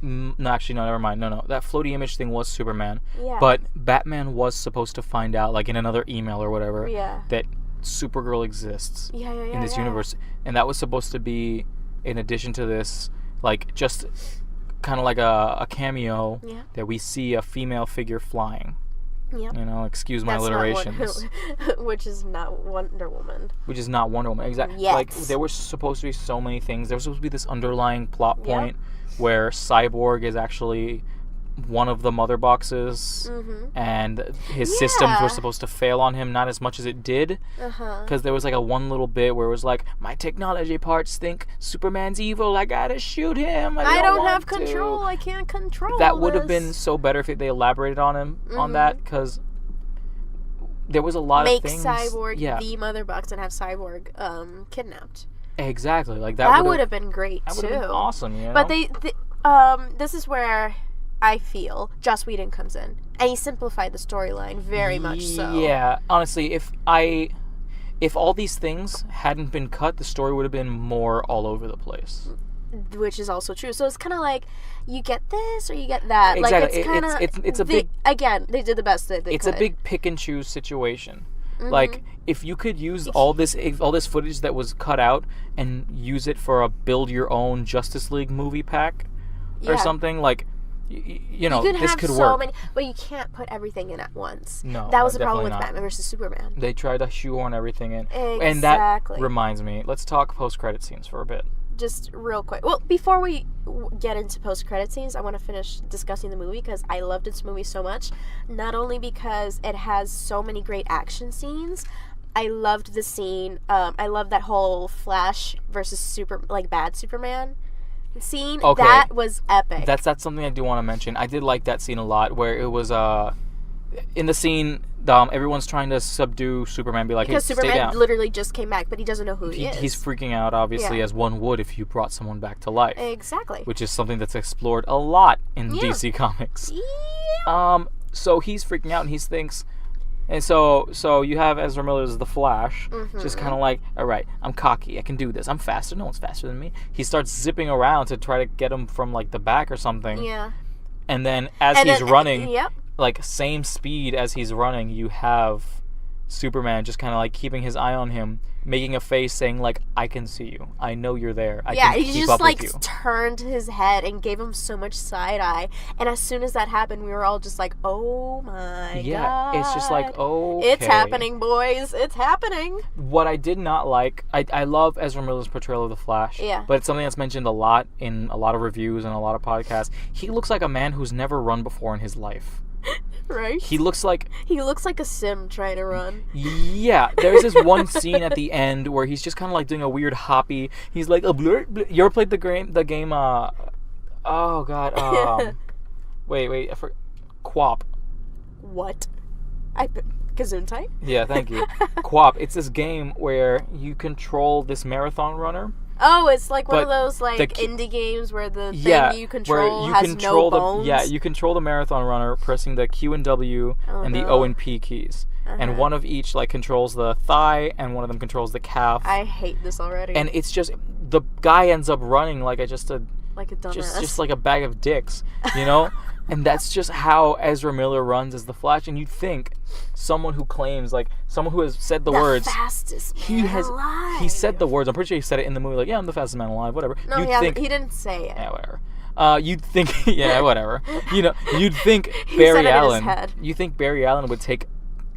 No, never mind. No. That floaty image thing was Superman. Yeah. But Batman was supposed to find out, like, in another email or whatever, that Supergirl exists in this universe. And that was supposed to be, in addition to this, like, just kind of like a cameo that we see a female figure flying. Yep. You know, excuse my alliterations. Which is not Wonder Woman. Exactly. Yes. Like, there were supposed to be so many things. There was supposed to be this underlying plot point where Cyborg is actually one of the mother boxes, and his systems were supposed to fail on him, not as much as it did, because there was like one little bit where it was like, my technology parts think Superman's evil, I gotta shoot him, I don't have control, I can't control that would have been so better if they elaborated on him on that, because there was a lot of things. Make Cyborg the mother box and have Cyborg kidnapped. Exactly, like that would have been great too. That would have been awesome, you know? But this is where I feel Joss Whedon comes in, and he simplified the storyline very much so. Yeah, honestly, if all these things hadn't been cut, the story would have been more all over the place. Which is also true. So it's kind of like, you get this or you get that. Exactly. Like, it's kind of... It's a big... Again, they did the best that they could. It's a big pick and choose situation. Like, if you could use all this footage that was cut out and use it for a build your own Justice League movie pack or something, like, you know, this could work. But you can't put everything in at once. No, that was the problem with Batman vs Superman. They tried to shoehorn everything in. Exactly. And that reminds me, let's talk post-credit scenes for a bit. Just real quick. Well, before we get into post-credit scenes, I want to finish discussing the movie because I loved this movie so much. Not only because it has so many great action scenes, I loved the scene. I loved that whole Flash versus bad Superman scene. Okay. That was epic. That's something I do want to mention. I did like that scene a lot, where it was in the scene, everyone's trying to subdue Superman, be like, because hey, Superman stay down. literally just came back, but he doesn't know who he is. He's freaking out, obviously, as one would if you brought someone back to life. Exactly. Which is something that's explored a lot in DC Comics. Yeah. So he's freaking out, and he thinks, and so you have Ezra Miller as the Flash, just kind of like, all right, I'm cocky, I can do this, I'm faster, no one's faster than me. He starts zipping around to try to get him from like the back or something. Yeah. And then he's running, like same speed as he's running, you have Superman just kind of like keeping his eye on him, making a face saying like, I can see you, I know you're there, I can keep he up just like with you. Turned his head and gave him so much side eye, and as soon as that happened, we were all just like, oh my god, it's just like, okay, it's happening, boys, it's happening. What I did not like, I love Ezra Miller's portrayal of the Flash, but it's something that's mentioned a lot in a lot of reviews and a lot of podcasts. He looks like a man who's never run before in his life. Right? He looks like a sim trying to run. Yeah, there's this one scene at the end where he's just kind of like doing a weird hoppy. He's like a blur. You ever played the game? Oh god. Wait. I forgot. Quap. What? Gesundheit? Yeah, thank you. Quap. It's this game where you control this marathon runner. Oh, it's like one of those like indie games where the thing you control has no bones. You control the marathon runner pressing the Q and W the O and P keys. And one of each like controls the thigh and one of them controls the calf. I hate this already. And it's just the guy ends up running like a dumbass. Just like a bag of dicks, you know? And that's just how Ezra Miller runs as the Flash. And you'd think someone who claims, like, someone who has said the words. Fastest man alive. He said the words. I'm pretty sure he said it in the movie, like, yeah, I'm the fastest man alive, whatever. No, he didn't say it. Yeah, whatever. You'd think, yeah, whatever. You know, you'd think Barry Allen. You think Barry Allen would take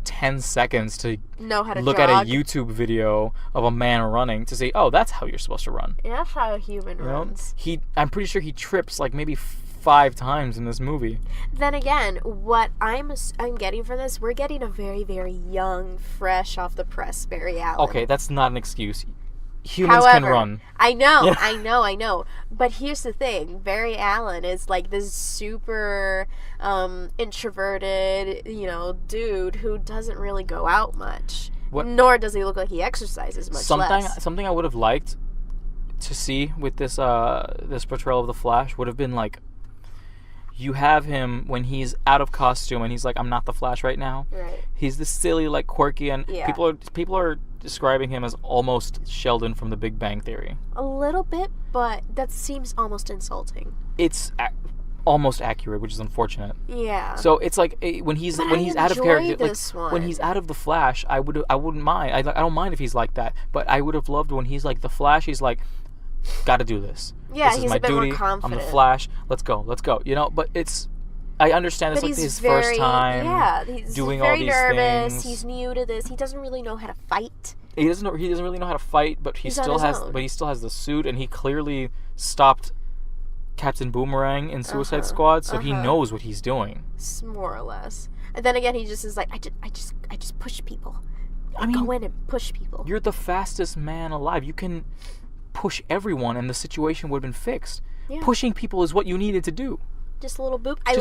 10 seconds to know how to look at a YouTube video of a man running to say, oh, that's how you're supposed to run. Yeah, that's how a human runs. I'm pretty sure he trips like maybe 5 times in this movie. Then again, what I'm getting from this, we're getting a very, very young, fresh off the press Barry Allen. Okay, that's not an excuse. Humans can run. I know, yeah. I know. But here's the thing. Barry Allen is like this super introverted, dude who doesn't really go out much. Nor does he look like he exercises much less. Something I would have liked to see with this portrayal of the Flash would have been like, you have him when he's out of costume and he's like, I'm not the Flash right now. Right. He's this silly, like, quirky, and people are describing him as almost Sheldon from The Big Bang Theory. A little bit, but that seems almost insulting. It's almost accurate, which is unfortunate. Yeah. So it's like when he's out of character, when he's out of the Flash, I wouldn't mind. I don't mind if he's like that, but I would have loved when he's like the Flash. He's like, got to do this. Yeah, this is he's my a bit duty. more confident. I'm the Flash. Let's go. But it's. I understand it's like his first time doing all these nervous. things. He's new to this. He doesn't really know how to fight. He doesn't really know how to fight, but he still has the suit, and he clearly stopped Captain Boomerang in Suicide Squad, so he knows what he's doing. More or less. And then again, he just is like, I just push people. I go in and push people. You're the fastest man alive. You can push everyone, and the situation would have been fixed. Yeah. Pushing people is what you needed to do. Just a little boop. Can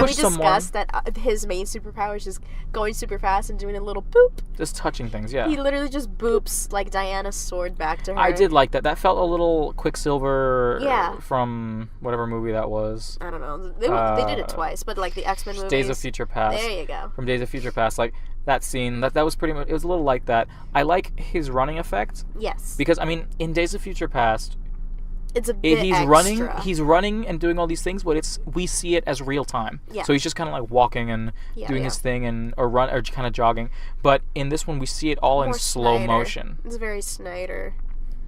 we discuss that his main superpower is just going super fast and doing a little boop? Just touching things, yeah. He literally just boops like Diana's sword back to her. I did like that. That felt a little Quicksilver from whatever movie that was. I don't know. They did it twice, but like the X-Men movies. Days of Future Past. There you go. From Days of Future Past, like that scene, that was pretty much, it was a little like that. I like his running effect. Yes. Because, I mean, in Days of Future Past, it's a bit extra. He's running and doing all these things, but we see it as real time. Yeah. So he's just kind of like walking and doing his thing or kind of jogging. But in this one, we see it all in slow motion. It's very Snyder.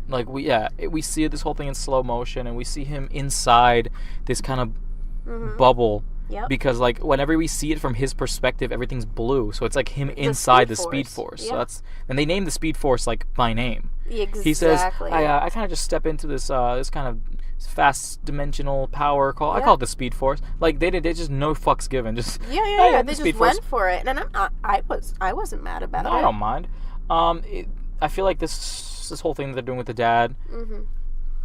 Like we see this whole thing in slow motion, and we see him inside this kind of bubble. Yep. Because like whenever we see it from his perspective, everything's blue. So it's like him inside the Speed Force. Yep. So and they name the Speed Force like by name. Exactly. He says, I kind of just step into this this kind of fast dimensional power call. I call it the Speed Force. Like they just no fucks given. Just they just went for it, and I wasn't mad about it. I don't mind. I feel like this whole thing that they're doing with the dad.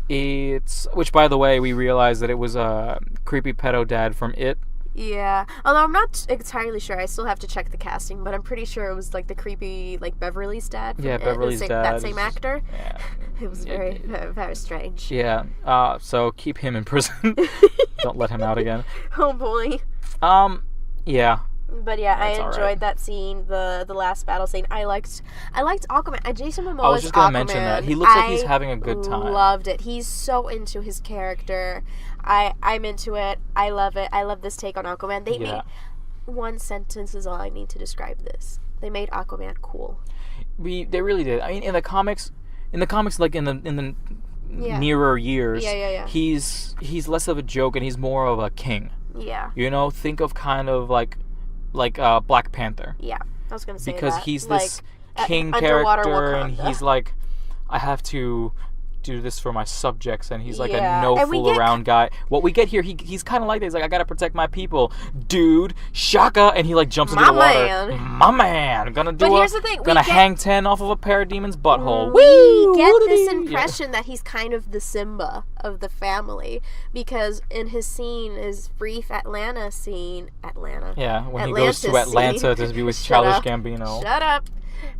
Which by the way, we realized that it was a creepy pedo dad from It. Yeah, although I'm not entirely sure. I still have to check the casting, but I'm pretty sure it was like the creepy like Beverly's dad. From Beverly's dad. That same actor. Yeah. It was very strange. Yeah. So keep him in prison. Don't let him out again. Oh boy. Yeah. But yeah, I enjoyed that scene, the last battle scene. I liked Aquaman. Jason Momoa. I was just gonna mention that he looks like he's having a good time. Loved it. He's so into his character. I'm into it. I love it. I love this take on Aquaman. They made one sentence is all I need to describe this. They made Aquaman cool. They really did. I mean, in the comics, like in the nearer years, he's less of a joke and he's more of a king. Yeah. You know, think of kind of like Black Panther. Yeah, I was gonna say because that. He's this king character, and he's like, I have to do this for my subjects, and he's like a no fool around guy. What we get here, he's kind of like that. He's like, I gotta protect my people, dude. Shaka, and he like jumps into the water. My man, here's the thing, gonna hang 10 off of a parademon's butthole. We get this impression that he's kind of the Simba of the family, because in his brief Atlanta scene, when he goes to Atlanta to be with Childish Gambino. Shut up.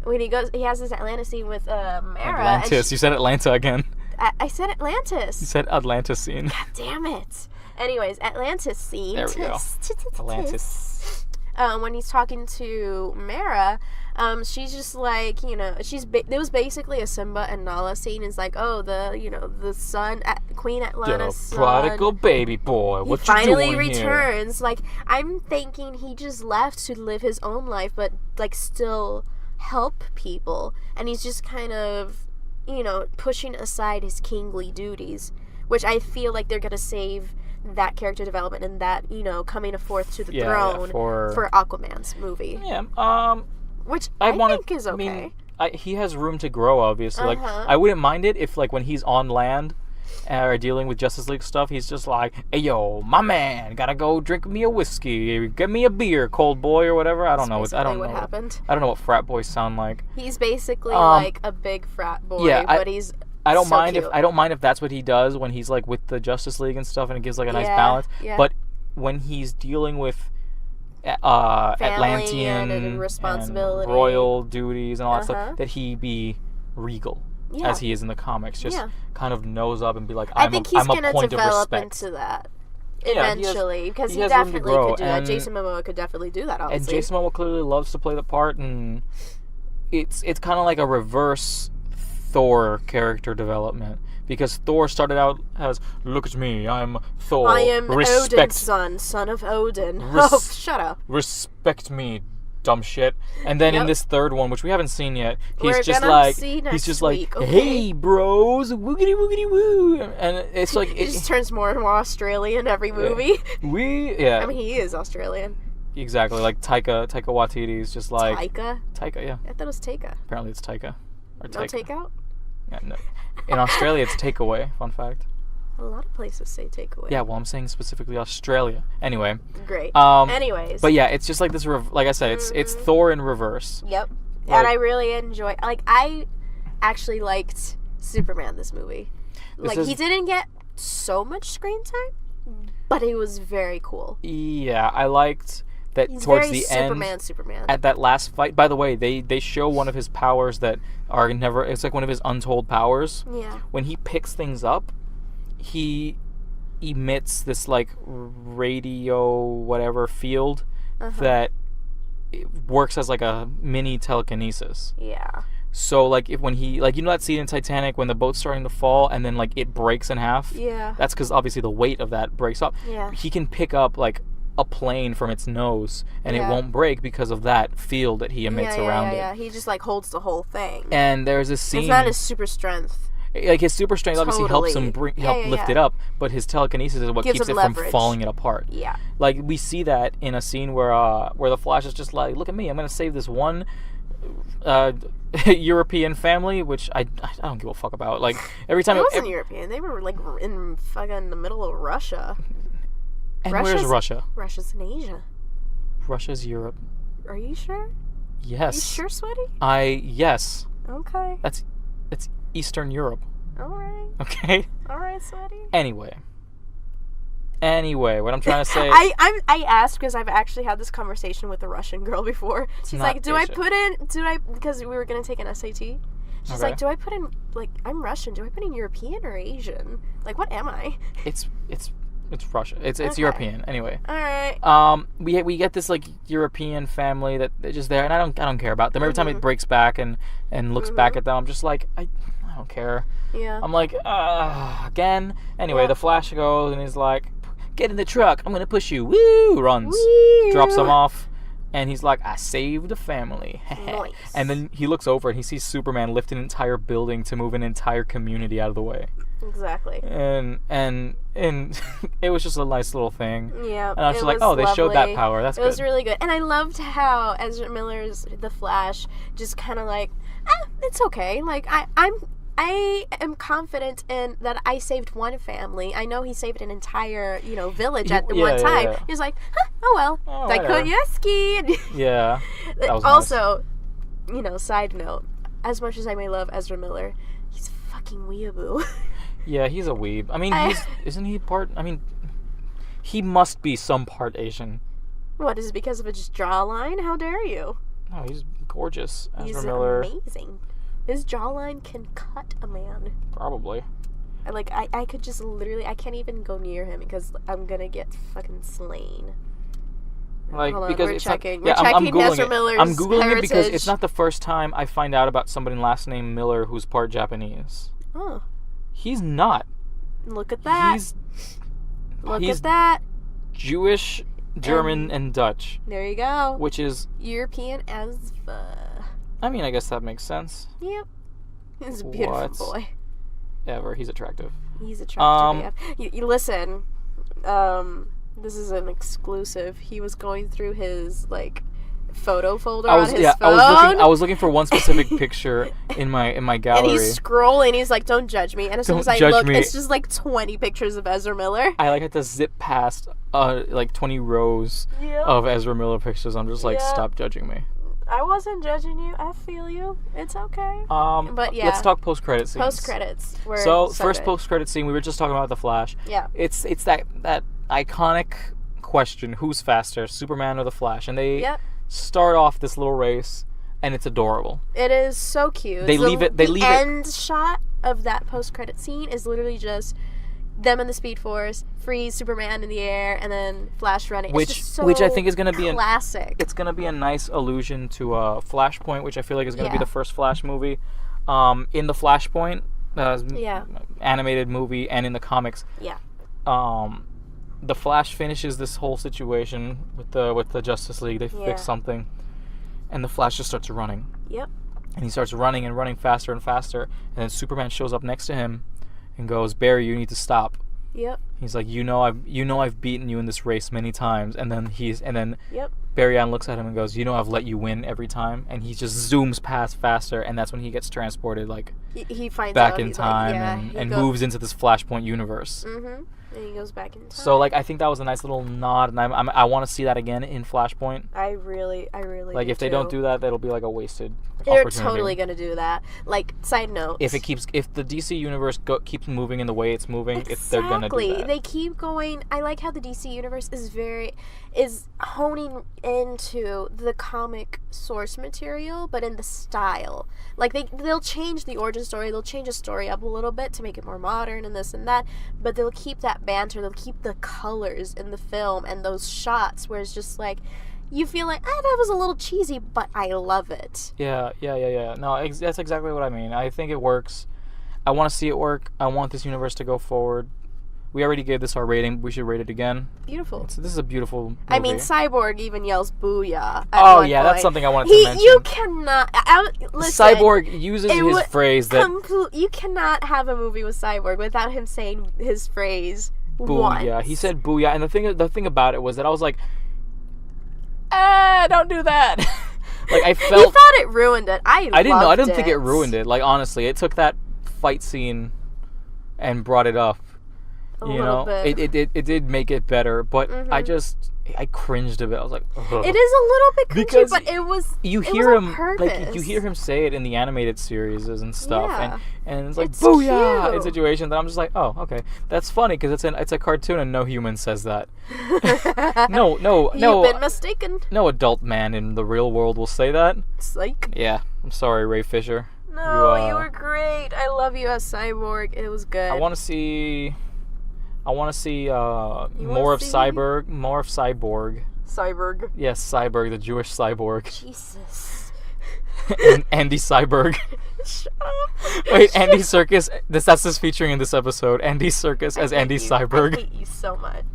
When he has this Atlanta scene with Mara. Atlantis. You said Atlanta again. I said Atlantis. You said Atlantis scene. God damn it. Anyways, Atlantis scene. There we go. Atlantis. When he's talking to Mara, she's just like, there was basically a Simba and Nala scene. It's like, the son, Queen Atlanta's son. The prodigal baby boy. What you doing here? Finally returns. Like, I'm thinking he just left to live his own life, but like still help people, and he's just kind of pushing aside his kingly duties, which I feel like they're gonna save that character development and that coming forth to the throne for Aquaman's movie, which I think is okay. I mean, he has room to grow, obviously. Like, I wouldn't mind it if like when he's on land or dealing with Justice League stuff, he's just like, hey yo, my man, gotta go drink me a whiskey, get me a beer, cold boy, or whatever. I don't know what happened. I don't know what frat boys sound like. He's basically like a big frat boy, but he's I don't mind cute. if I don't mind if that's what he does when he's like with the Justice League and stuff, and it gives like a nice balance. Yeah. But when he's dealing with Atlantean and responsibility and royal duties and all that stuff, that he be regal. As he is in the comics, just kind of nose up and be like, I'm a point of respect. I think he's going to develop into that eventually, because he definitely could do that. Jason Momoa could definitely do that, obviously. And Jason Momoa clearly loves to play the part, and it's kind of like a reverse Thor character development, because Thor started out as, look at me, I'm Thor. I am Odin's son of Odin. Shut up. Respect me, dumb shit. And then in this third one, which we haven't seen yet, he's just like, hey bros, woogity woogity woo, and it's like it just turns more and more Australian every movie. I mean, he is Australian. Exactly, like Taika Waititi is just like Taika, yeah. I thought it was Taika. Apparently it's Taika. Or no takeout? Yeah, no. In Australia, it's takeaway. Fun fact. A lot of places say takeaway. Yeah, well, I'm saying specifically Australia. Anyway. Great. Anyways. But yeah, it's just like this. Like I said, it's Thor in reverse. Yep. Like, and I really enjoy. Like, I actually liked Superman this movie. He didn't get so much screen time, but he was very cool. Yeah, I liked that towards the end. Superman. At that last fight. By the way, they show one of his powers that are never. It's like one of his untold powers. Yeah. When he picks things up, he emits this like radio whatever field that works as like a mini telekinesis. Yeah. So, like, when he, like, you know that scene in Titanic when the boat's starting to fall and then, like, it breaks in half? Yeah. That's because, obviously, the weight of that breaks up. Yeah. He can pick up, like, a plane from its nose, and it won't break because of that field that he emits around it. Yeah, he just, like, holds the whole thing. And there's this scene... It's not his super strength. Like, his super strength obviously helps him lift it up, but his telekinesis is what keeps it from falling it apart. Yeah. Like, we see that in a scene where the Flash is just like, look at me, I'm going to save this one... European family, which I don't give a fuck about. Like, every time it wasn't European. They were like in fucking the middle of Russia. And where's Russia? Russia's in Asia. Russia's Europe. Are you sure? Yes. Are you sure, Sweaty? Yes. Okay. That's Eastern Europe. All right. Okay. All right, Sweaty. Anyway, what I'm trying to say... I asked because I've actually had this conversation with a Russian girl before. She's like, because we were going to take an SAT. She's like, do I put in, like, I'm Russian, do I put in European or Asian? Like, what am I? It's Russia. It's European. Anyway. All right. We get this, like, European family that they're just there, and I don't care about them. Every time it breaks back and looks back at them, I'm just like, I don't care. Yeah. I'm like, again. Anyway, the Flash goes, and he's like, get in the truck, I'm gonna push you. Woo! Runs. Woo! Drops him off. And he's like, I saved a family. Nice. And then he looks over and he sees Superman lift an entire building to move an entire community out of the way. Exactly. And it was just a nice little thing. Yeah. And I was just like, oh, they showed that power. That's good. It was really good. And I loved how Ezra Miller's The Flash just kind of like, it's okay. Like, I am confident in that I saved one family. I know he saved an entire, village at one time. Yeah. He's like, oh well. Like, Koyeski. Yeah. That was also, nice. Side note, as much as I may love Ezra Miller, he's a fucking weeaboo. Yeah, he's a weeb. I mean, isn't he part, he must be some part Asian. What, is it because of his jawline? How dare you? No, he's gorgeous. Ezra Miller. Amazing. His jawline can cut a man. Probably. I could just literally... I can't even go near him because I'm gonna get fucking slain. Like, hold on, because we're it's checking. Not, we're I'm checking Googling Ezra it. Miller's I'm Googling heritage. it because it's not the first time I find out about somebody last name Miller who's part Japanese. Oh. He's not. Look at that. He's at that. Jewish, German, and Dutch. There you go. Which is... European as fuck. I guess that makes sense. Yep. He's a beautiful boy. Ever. He's attractive. He's attractive, yeah. You listen, this is an exclusive. He was going through his, photo folder on his phone. I was looking for one specific picture in my gallery. And he's scrolling. He's like, "Don't judge me." And as soon as I look, it's just 20 pictures of Ezra Miller. I had to zip past 20 rows of Ezra Miller pictures. I'm just stop judging me. I wasn't judging you. I feel you. It's okay. But yeah. Let's talk post-credit scenes. Post-credits. First post-credit scene, we were just talking about The Flash. Yeah. It's that iconic question, who's faster, Superman or The Flash? And they start off this little race, and it's adorable. It is so cute. The end shot of that post-credit scene is literally just them in the Speed Force, freeze Superman in the air, and then Flash running. Which I think is going to be classic. It's going to be a nice allusion to Flashpoint, which I feel like is going to be the first Flash movie. In the Flashpoint animated movie and in the comics, the Flash finishes this whole situation with the Justice League. They fix something, and the Flash just starts running. Yep. And he starts running and running faster and faster, and then Superman shows up next to him and goes, "Barry, you need to stop." Yep. He's like, I've beaten you in this race many times, and then Barry Allen looks at him and goes, I've let you win every time, and he just zooms past faster, and that's when he gets transported he finds back out, in time and moves into this Flashpoint universe. Mm-hmm. And he goes back in time. So I think that was a nice little nod, and I want to see that again in Flashpoint. I really if they don't do that, that'll be a wasted They're opportunity. Totally gonna do that. Side note, if the DC universe keeps moving in the way it's moving, they're gonna do that. They keep going. I like how the DC universe is honing into the comic source material, but in the style. They'll change the origin story, they'll change the story up a little bit to make it more modern and this and that, but they'll keep that banter, they'll keep the colors in the film and those shots where it's just you feel like, that was a little cheesy, but I love it. Yeah. No, that's exactly what I mean. I think it works. I want to see it work. I want this universe to go forward. We already gave this our rating. We should rate it again. Beautiful. This is a beautiful movie. I mean, Cyborg even yells "booyah." Oh yeah, that's something I wanted to mention. You cannot. Listen, Cyborg uses his phrase that. You cannot have a movie with Cyborg without him saying his phrase. Booyah. Once. He said "booyah," and the thing about it was that I was like, don't do that. Like I felt. You thought it ruined it. I didn't know. I didn't think it ruined it. Like honestly, it took that fight scene and brought it up. You know, it did make it better, but I cringed a bit. I was like, ugh. It is a little bit cringy, because but it was. You hear him like you hear him say it in the animated series and stuff, and it's like it's booyah cute. in situations that I'm just like, oh, okay, that's funny because it's a cartoon and no human says that. no. You've been mistaken. No adult man in the real world will say that. Psych. Yeah, I'm sorry, Ray Fisher. No, you were great. I love you as Cyborg. It was good. I want to see more of Cyborg. More of Cyborg. Cyborg. Yes, Cyborg, the Jewish Cyborg. Jesus. And Andy Cyborg. Shut up. Wait, Andy Serkis. That's his featuring in this episode. Andy Serkis as Andy Cyborg. I hate you so much.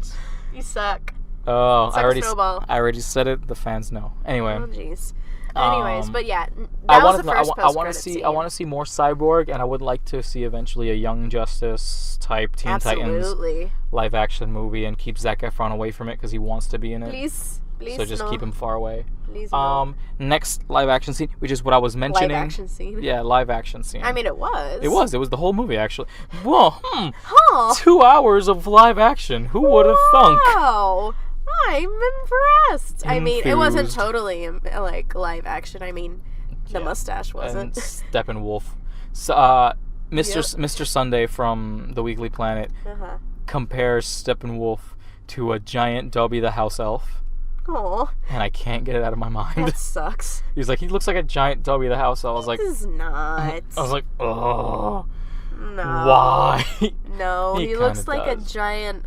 You suck. Oh, I already said it. The fans know. Anyway. Oh, jeez. Anyways, but yeah, that was the first post-credit scene. I want to see more Cyborg, and I would like to see eventually a Young Justice type Teen Titans live action movie, and keep Zac Efron away from it because he wants to be in it. Please, so just keep him far away. Please. No. Next live action scene, which is what I was mentioning. Live action scene. Yeah, live action scene. I mean, it was. It was the whole movie actually. Whoa. Huh. 2 hours of live action. Who would have thunk? Wow. I'm impressed. I mean, it wasn't totally like live action. I mean, the mustache wasn't. And Steppenwolf. So, Mr. Sunday from the Weekly Planet compares Steppenwolf to a giant Dobby the house elf. Aw. And I can't get it out of my mind. That sucks. He's like, he looks like a giant Dobby the house elf. I was like, this is not. I was like, oh. No. Why? No, he looks like a giant.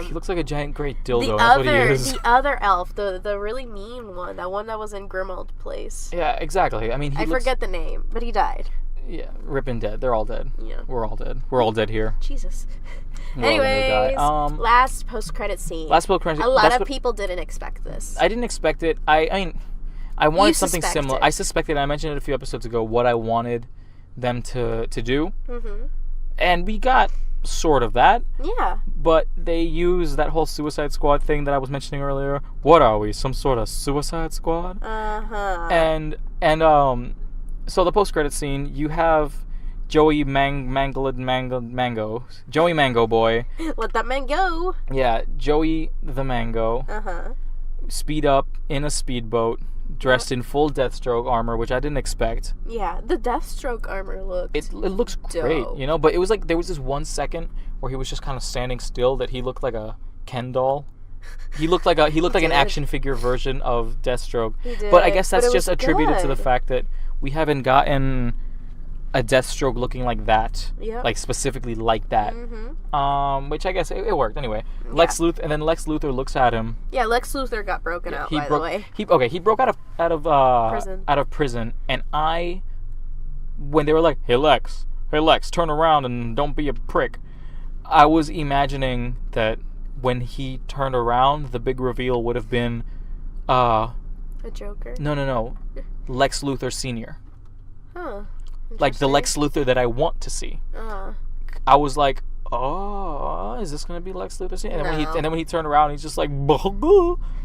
He looks like a giant great dildo. That's what he is. The other elf, the really mean one, that one that was in Grimmauld Place. Yeah, exactly. I mean, I forget the name, but he died. Yeah, rip and dead. They're all dead. Yeah, we're all dead. We're all dead here. Jesus. Anyways, last post-credit scene. A lot of people didn't expect this. I didn't expect it. I mean, I wanted something similar. I suspected. I mentioned it a few episodes ago. What I wanted them to do, and we got sort of that. Yeah. But they use that whole Suicide Squad thing that I was mentioning earlier. What are we? Some sort of Suicide Squad? And so the post-credit scene, you have Joey Mango Boy. Let that man go. Yeah, Joey the Mango. Speed up in a speedboat, dressed in full Deathstroke armor, which I didn't expect. Yeah, the Deathstroke armor looked It looks great, dope. you know? But it was like, there was this 1 second where he was just kind of standing still that he looked like a Ken doll. He looked like an action figure version of Deathstroke. He did. But I guess that's just attributed to the good. fact that we haven't gotten a Deathstroke looking like that. Yep. Like specifically like that. Which I guess it worked anyway. Yeah. Lex Luthor looks at him. Yeah, Lex Luthor got broken out, by the way. He broke out of prison, and when they were like, hey Lex, turn around and don't be a prick, I was imagining that when he turned around, the big reveal would have been a Joker? No. Lex Luthor Sr. Huh. Like the Lex Luthor that I want to see. I was like, oh, is this gonna be Lex Luthor Sr.? And then when he turned around, he's just like,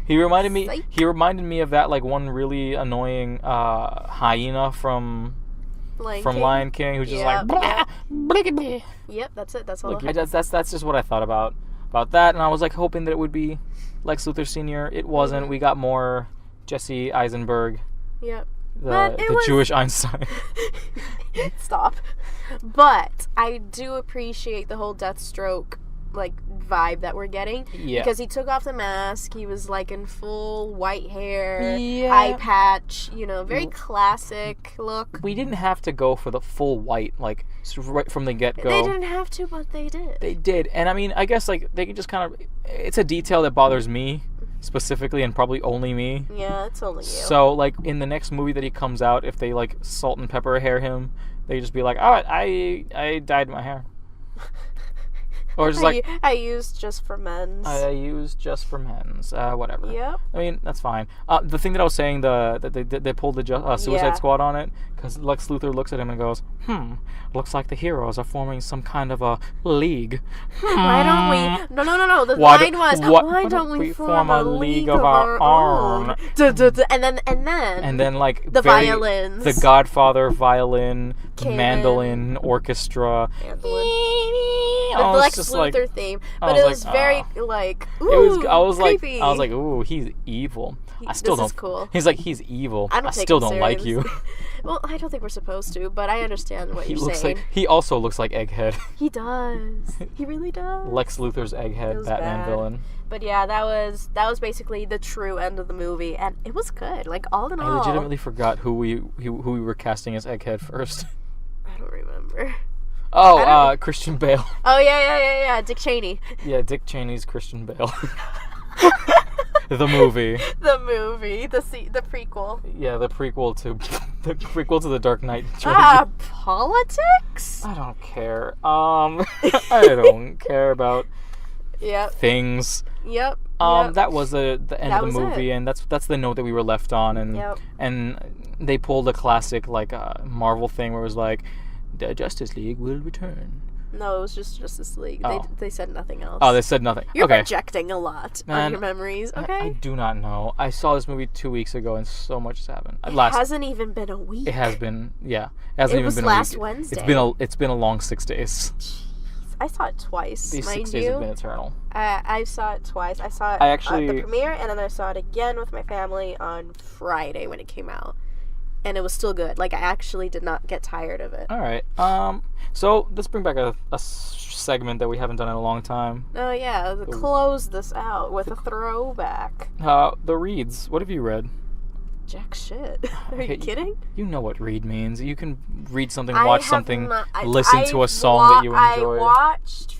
he reminded me of that like one really annoying hyena from Lion King, who's just like, Yep, that's it. That's all. That's just what I thought about that, and I was like hoping that it would be Lex Luthor Sr. It wasn't. We got more Jesse Eisenberg. Yep. The Jewish Einstein. Stop. But I do appreciate the whole Deathstroke like vibe that we're getting. Yeah. Because he took off the mask, he was like in full white hair, eye patch, very classic look. We didn't have to go for the full white, like right from the get-go. They didn't have to, but they did. They did. And I mean, I guess like they can just kind of, it's a detail that bothers me specifically, and probably only me. Yeah, it's only you. So, like, in the next movie that he comes out, if they, like, salt and pepper hair him, they just be like, oh, I dyed my hair. Or just like, I used just for men's. Whatever. Yep. I mean, that's fine. The thing that I was saying, that they pulled the Suicide Squad on it, because Lex Luthor looks at him and goes, looks like the heroes are forming some kind of a league. Why don't we? No. The line was, why don't we form a league of our own? And then like the violins, the Godfather violin, Came mandolin, orchestra. The Lex Luthor theme, but it was very like, ooh, I was creepy. like, ooh, he's evil. I still don't. Is cool. He's like, he's evil. I still don't like you. Well, I don't think we're supposed to, but I understand what you're saying. He also looks like Egghead. He does. He really does. Lex Luthor's Egghead Batman villain. But yeah, that was basically the true end of the movie, and it was good. Like, all in all. I legitimately forgot who we were casting as Egghead first. I don't remember. Oh, Christian Bale. Oh, yeah. Dick Cheney. Yeah, Dick Cheney's Christian Bale. The movie. The prequel. Yeah, the prequel to the Dark Knight trilogy. Politics? I don't care. I don't care about things. Yep. That was the end of the movie, and that's the note that we were left on, and they pulled a classic like Marvel thing where it was like, the Justice League will return. No, it was just Justice League. They said nothing else. Oh, they said nothing. You're projecting a lot on your memories. Okay. I do not know. I saw this movie 2 weeks ago, and so much has happened. It hasn't even been a week. It has been. Yeah, it hasn't even been last a week. Wednesday. It's been a long 6 days. Jeez, I saw it twice. These mind 6 days you. have been eternal. I saw it twice. I saw it at the premiere, and then I saw it again with my family on Friday when it came out. And it was still good. Like, I actually did not get tired of it. All right. So let's bring back a segment that we haven't done in a long time. Oh yeah, close this out with a throwback. The reads. What have you read? Jack shit. Are you kidding? You know what read means. You can read something, watch something, listen to a song that you enjoy. I watched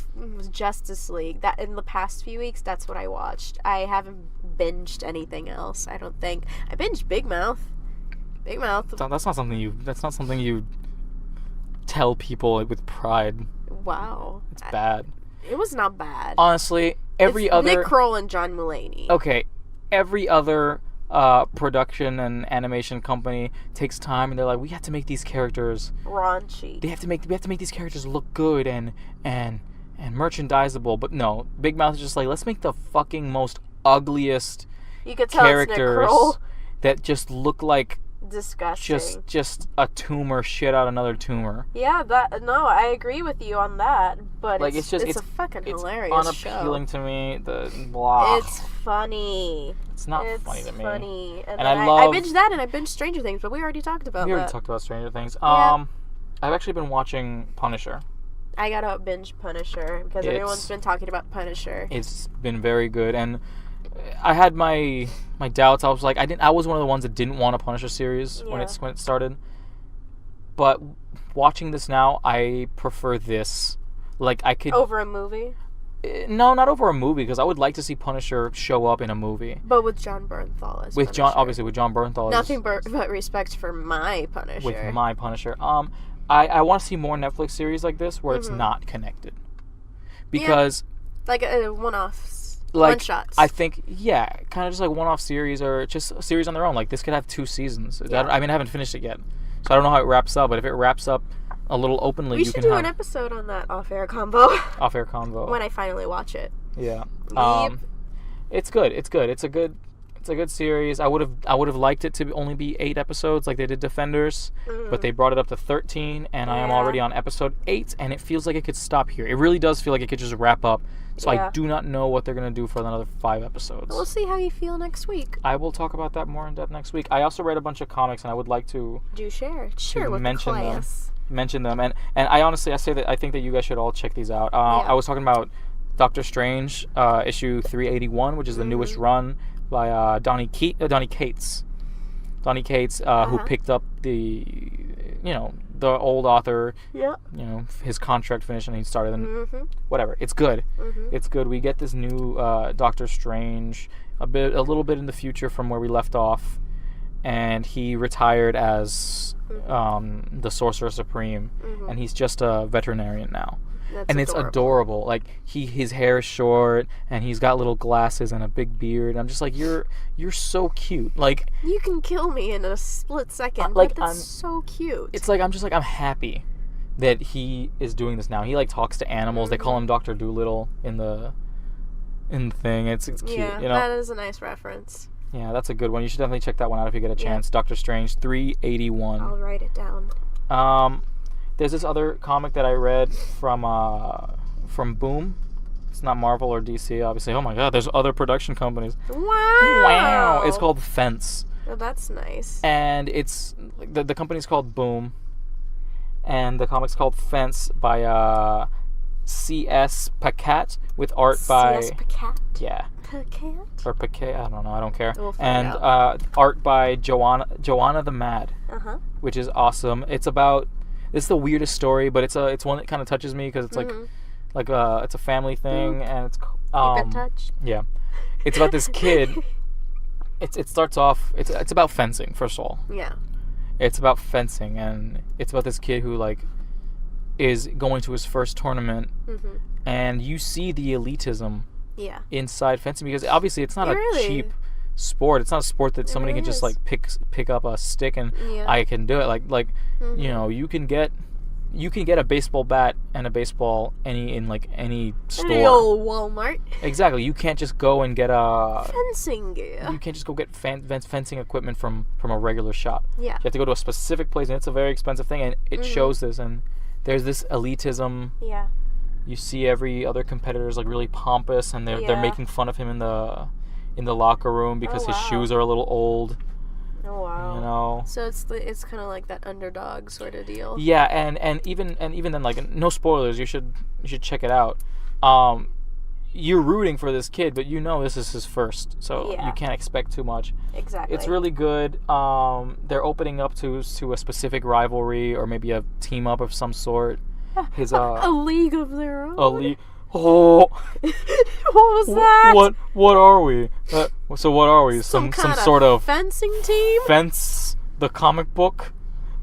Justice League. That in the past few weeks, that's what I watched. I haven't binged anything else. I don't think. I binged Big Mouth. Big Mouth. That's not something you tell people with pride. Wow. It's bad. It was not bad. Honestly, every other Nick Kroll and John Mulaney. Okay, every other production and animation company takes time, and they're like, we have to make these characters raunchy. We have to make these characters look good and merchandisable. But no, Big Mouth is just like, let's make the fucking most ugliest characters that just look like disgusting. Just a tumor shit out another tumor. Yeah, I agree with you on that. But like, it's a fucking hilarious unappealing show. To me. Blah. It's funny. It's not funny to me. It's funny. And I binged that, and I binged Stranger Things, but we already talked about that. We already talked about Stranger Things. Yeah. I've actually been watching Punisher. I gotta binge Punisher because everyone's been talking about Punisher. It's been very good, and I had my doubts. I was like, I was one of the ones that didn't want a Punisher series when it started. But watching this now, I prefer this. Like, I could over a movie. No, not over a movie, because I would like to see Punisher show up in a movie. But with John Bernthal as Punisher. Obviously with John Bernthal. Nothing but respect for my Punisher. With my Punisher. I want to see more Netflix series like this where it's not connected. Because like one-offs. Like, one-shots. I think, kind of just like one-off series or just a series on their own. Like, this could have 2 seasons. Yeah. I haven't finished it yet. So I don't know how it wraps up, but if it wraps up a little openly, we should do an episode on that off-air convo. Off-air convo. When I finally watch it. Yeah. It's good. It's a good series. I would have liked it to only be 8 episodes like they did Defenders, but they brought it up to 13, and I am already on episode 8, and it feels like it could stop here. It really does feel like it could just wrap up. So I do not know what they're going to do for another 5 episodes. We'll see how you feel next week. I will talk about that more in depth next week. I also read a bunch of comics, and I would like to share with mention class. Mention them, and I think that you guys should all check these out. I was talking about Doctor Strange issue 381, which is the newest run by Donny Cates. Donny Cates, who picked up the the old author, yeah, his contract finished and he started, and whatever. It's good. It's good. We get this new Doctor Strange a little bit in the future from where we left off, and he retired as the Sorcerer Supreme, and he's just a veterinarian now. That's it's adorable. Like his hair is short, and he's got little glasses and a big beard. I'm just like, you're so cute. Like, you can kill me in a split second. Like, but that's so cute. It's like I'm happy that he is doing this now. He like talks to animals. They call him Dr. Dolittle in the thing. It's cute. Yeah, that is a nice reference. Yeah, that's a good one. You should definitely check that one out if you get a chance. Doctor Strange 381. I'll write it down. There's this other comic that I read from Boom. It's not Marvel or DC, obviously. Oh my God, there's other production companies. Wow. It's called Fence. Oh, that's nice. And it's the company's called Boom, and the comic's called Fence by C.S. Pacat with art by C.S. Pacat. Yeah. Pacat? Or Paquet, I don't know, I don't care. We'll find out. Art by Joanna the Mad, which is awesome. It's the weirdest story, but it's one that kind of touches me because it's it's a family thing, and it's keep in touch. Yeah, it's about this kid. It starts off. It's about fencing, first of all. Yeah. It's about fencing, and it's about this kid who is going to his first tournament, and you see the elitism. Yeah. Inside fencing, because obviously it's not cheap sport. It's not a sport that somebody can just pick up a stick and I can do it. You can get a baseball bat and a baseball in any store. Any old Walmart. Exactly. You can't just go and get a fencing gear. You can't just go get fencing equipment from a regular shop. Yeah. You have to go to a specific place, and it's a very expensive thing, and it shows this, and there's this elitism. Yeah. You see every other competitor is really pompous, and they're making fun of him in the locker room because his shoes are a little old. Oh wow! So it's kind of like that underdog sort of deal. Yeah, and even then, no spoilers. You should check it out. You're rooting for this kid, but this is his first, so you can't expect too much. Exactly. It's really good. They're opening up to a specific rivalry or maybe a team up of some sort. A league of their own. A league. Oh. What was that? What are we? So what are we? Some sort of fencing team? Fence the comic book?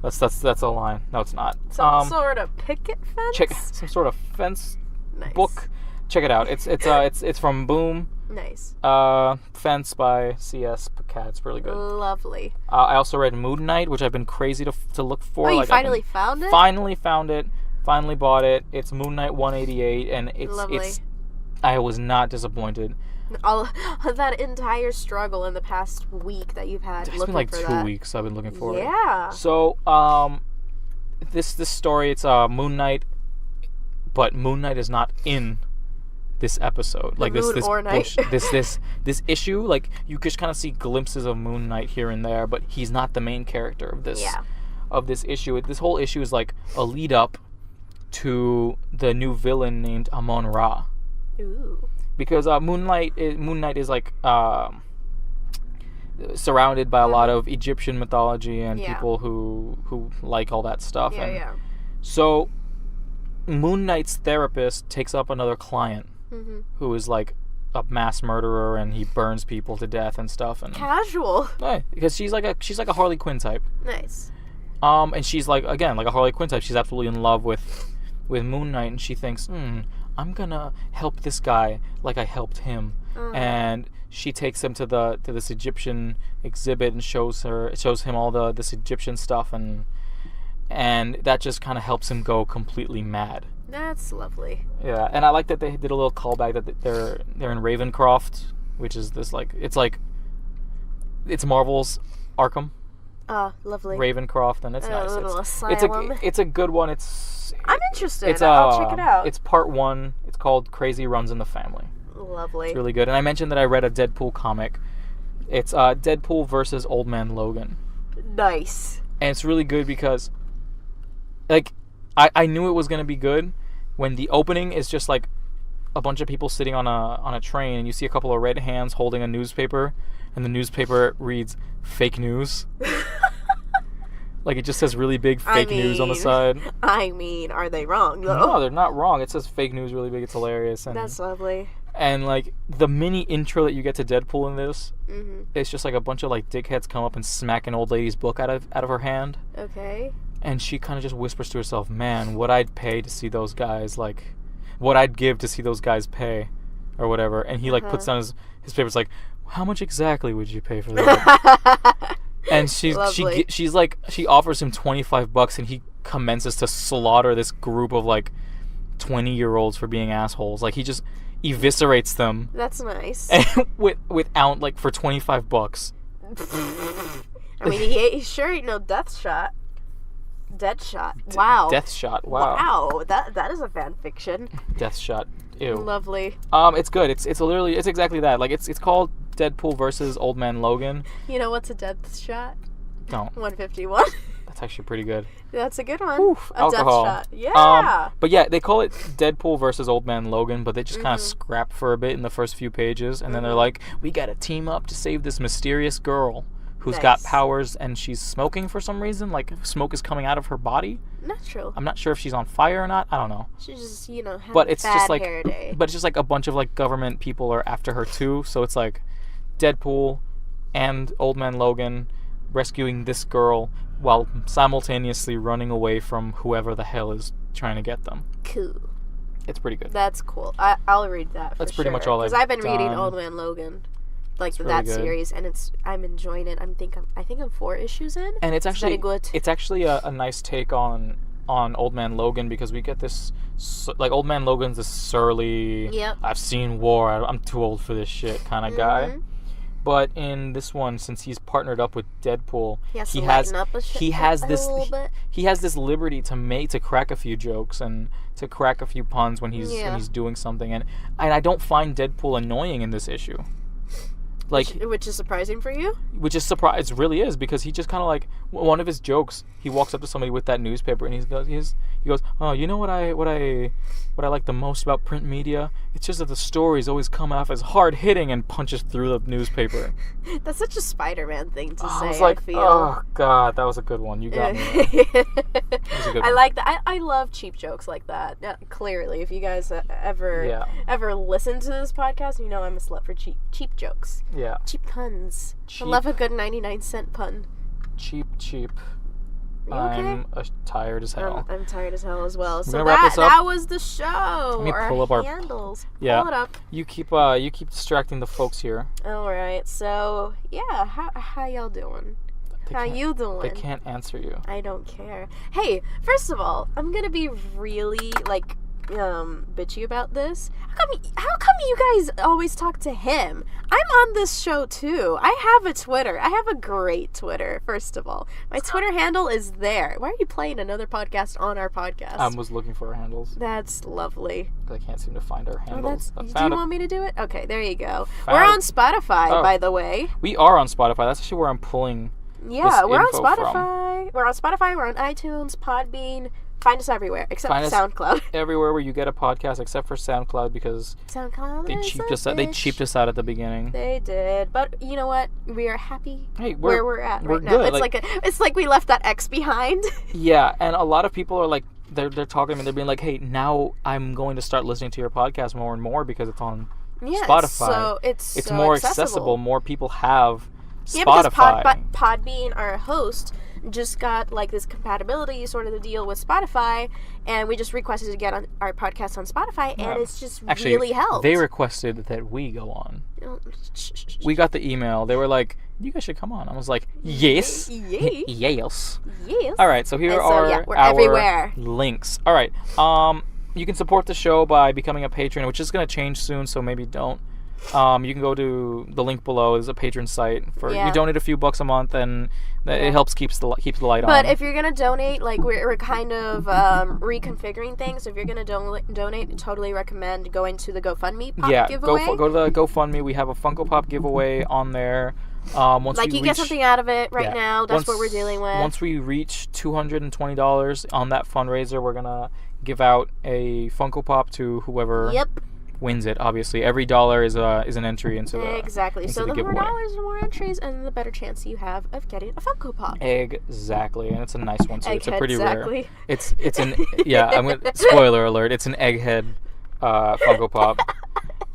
That's a line. No, it's not. Some sort of picket fence? Check some sort of fence book. Check it out. It's from Boom. Nice. Fence by C.S. Pacat. It's really good. Lovely. I also read Moon Knight, which I've been crazy to look for. Oh, you finally found it? Finally found it. Finally bought it. It's Moon Knight 188, and it's I was not disappointed. All that entire struggle in the past week that you've had looking for that. It's been 2 weeks I've been looking for it. Yeah. So, this story, it's Moon Knight, but Moon Knight is not in this episode. This issue, you just kind of see glimpses of Moon Knight here and there, but he's not the main character of this issue. This whole issue is like a lead up to the new villain named Amon-Ra. Ooh. Because Moon Knight is surrounded by a lot of Egyptian mythology and people who like all that stuff. So Moon Knight's therapist takes up another client who is a mass murderer, and he burns people to death and stuff. And casual. Because she's like a Harley Quinn type. Nice. And she's like a Harley Quinn type. She's absolutely in love with Moon Knight, and she thinks, I'm gonna help this guy like I helped him. And she takes him to this Egyptian exhibit and shows him all this Egyptian stuff, and that just kind of helps him go completely mad. That's lovely. Yeah, and I like that they did a little callback that they're in Ravencroft, which is this it's Marvel's Arkham. Lovely. Ravencroft, and it's nice. Little asylum. It's a good one. I'm interested. I'll check it out. It's part 1. It's called Crazy Runs in the Family. Lovely. It's really good. And I mentioned that I read a Deadpool comic. It's Deadpool versus Old Man Logan. Nice. And it's really good because, I knew it was gonna be good when the opening is just a bunch of people sitting on a train, and you see a couple of red hands holding a newspaper, and the newspaper reads fake news. Like, it just says really big fake news on the side. I mean, are they wrong, though? No, they're not wrong. It says fake news really big. It's hilarious. And, that's lovely. And, like, the mini intro that you get to Deadpool in this, it's just, like, a bunch of, like, dickheads come up and smack an old lady's book out of her hand. Okay. And she kind of just whispers to herself, man, what I'd pay to see those guys, like, what I'd give to see those guys pay, or whatever. And he, like, puts down his papers, like, how much exactly would you pay for that? And she offers him $25, and he commences to slaughter this group of, like, 20-year-olds for being assholes. Like, he just eviscerates them. That's nice. And without, like, for $25. I mean, he sure ain't no death shot. Dead shot. Wow. Death shot. Wow. Wow. That is a fan fiction. Death shot. Ew. Lovely. It's good. It's literally exactly that. Like, it's called Deadpool versus Old Man Logan. You know what's a death shot? Don't. 151. That's actually pretty good. That's a good one. Oof, a alcohol. Death shot. Yeah. But yeah, they call it Deadpool versus Old Man Logan, but they just kind of scrap for a bit in the first few pages, and then they're like, we gotta team up to save this mysterious girl who's got powers, and she's smoking for some reason. Like, smoke is coming out of her body. Not true. I'm not sure if she's on fire or not. I don't know. She's just, had but it's bad just like, hair day. But it's just like a bunch of, like, government people are after her too. So it's like Deadpool and Old Man Logan rescuing this girl while simultaneously running away from whoever the hell is trying to get them. Cool. It's pretty good. That's cool. I'll read that. That's pretty much all I've done. Because I've been reading Old Man Logan. Like, it's that really series, and I'm enjoying it. I think I'm 4 issues in. And it's actually good. It's actually a nice take on Old Man Logan, because we get this, like, Old Man Logan's this surly, I've seen war, I'm too old for this shit kind of guy. But in this one, since he's partnered up with Deadpool, he has this liberty to crack a few jokes and to crack a few puns when he's doing something, and I don't find Deadpool annoying in this issue. Like, which is surprising for you? Which is it really is, because he just kind of, like, one of his jokes, he walks up to somebody with that newspaper and he goes, oh, you know what I like the most about print media? It's just that the stories always come off as hard hitting, and punches through the newspaper. That's such a Spider-Man thing to say. I was like, I feel. Oh god, that was a good one. You got me. That was a good one. like that. I love cheap jokes like that. Clearly, if you guys ever listen to this podcast, you know I'm a slut for cheap jokes. Yeah. Cheap puns. I love a good 99-cent pun. Cheap. You okay? I'm tired as hell. I'm tired as hell as well. So that was the show. Let me pull up our handles. Yeah. Pull it up. You keep distracting the folks here. All right. So yeah, how y'all doing? How you doing? They can't answer you. I don't care. Hey, first of all, I'm gonna be really bitchy about this. How come you guys always talk to him? I'm on this show too. I have a Twitter. I have a great Twitter, first of all. My Twitter handle is there. Why are you playing another podcast on our podcast? I was looking for our handles. That's lovely. I can't seem to find our handles. Do you want me to do it? Okay, there you go. We're on Spotify, by the way. We are on Spotify. That's actually where I'm pulling we're on Spotify. From. We're on Spotify. We're on iTunes, Podbean. Find us everywhere, except for SoundCloud. Everywhere where you get a podcast, except for SoundCloud, because they cheaped us out at the beginning. They did, but you know what? We are happy where we're at right now. Good. It's like we left that X behind. Yeah, and a lot of people are like, they're talking to me, they're being like, hey, now I'm going to start listening to your podcast more and more because it's on Spotify. So it's more accessible. More people have Spotify. Yeah, because Podbean, our host, just got like this compatibility sort of the deal with Spotify, and we just requested to get on our podcast on Spotify, and it's just really helped. They requested that we go on. We got the email. They were like, you guys should come on. I was like, yes. Yes. All right, so here are we're our everywhere. Links. All right. You can support the show by becoming a patron, which is going to change soon, so maybe don't. You can go to the link below. There's a patron site for you donate a few bucks a month, and it helps keeps the light on. But if you're gonna donate, like we're kind of reconfiguring things. So if you're gonna donate, totally recommend going to the GoFundMe giveaway. Go to the GoFundMe. We have a Funko Pop giveaway on there. Get something out of it right now. That's what we're dealing with. Once we reach $220 on that fundraiser, we're gonna give out a Funko Pop to whoever wins it. Obviously, every dollar is an entry into the exactly. Into so the more giveaway. dollars, the more entries, and the better chance you have of getting a Funko Pop. Exactly, and it's a nice one too. It's a pretty rare. It's an spoiler alert. It's an egghead Funko Pop.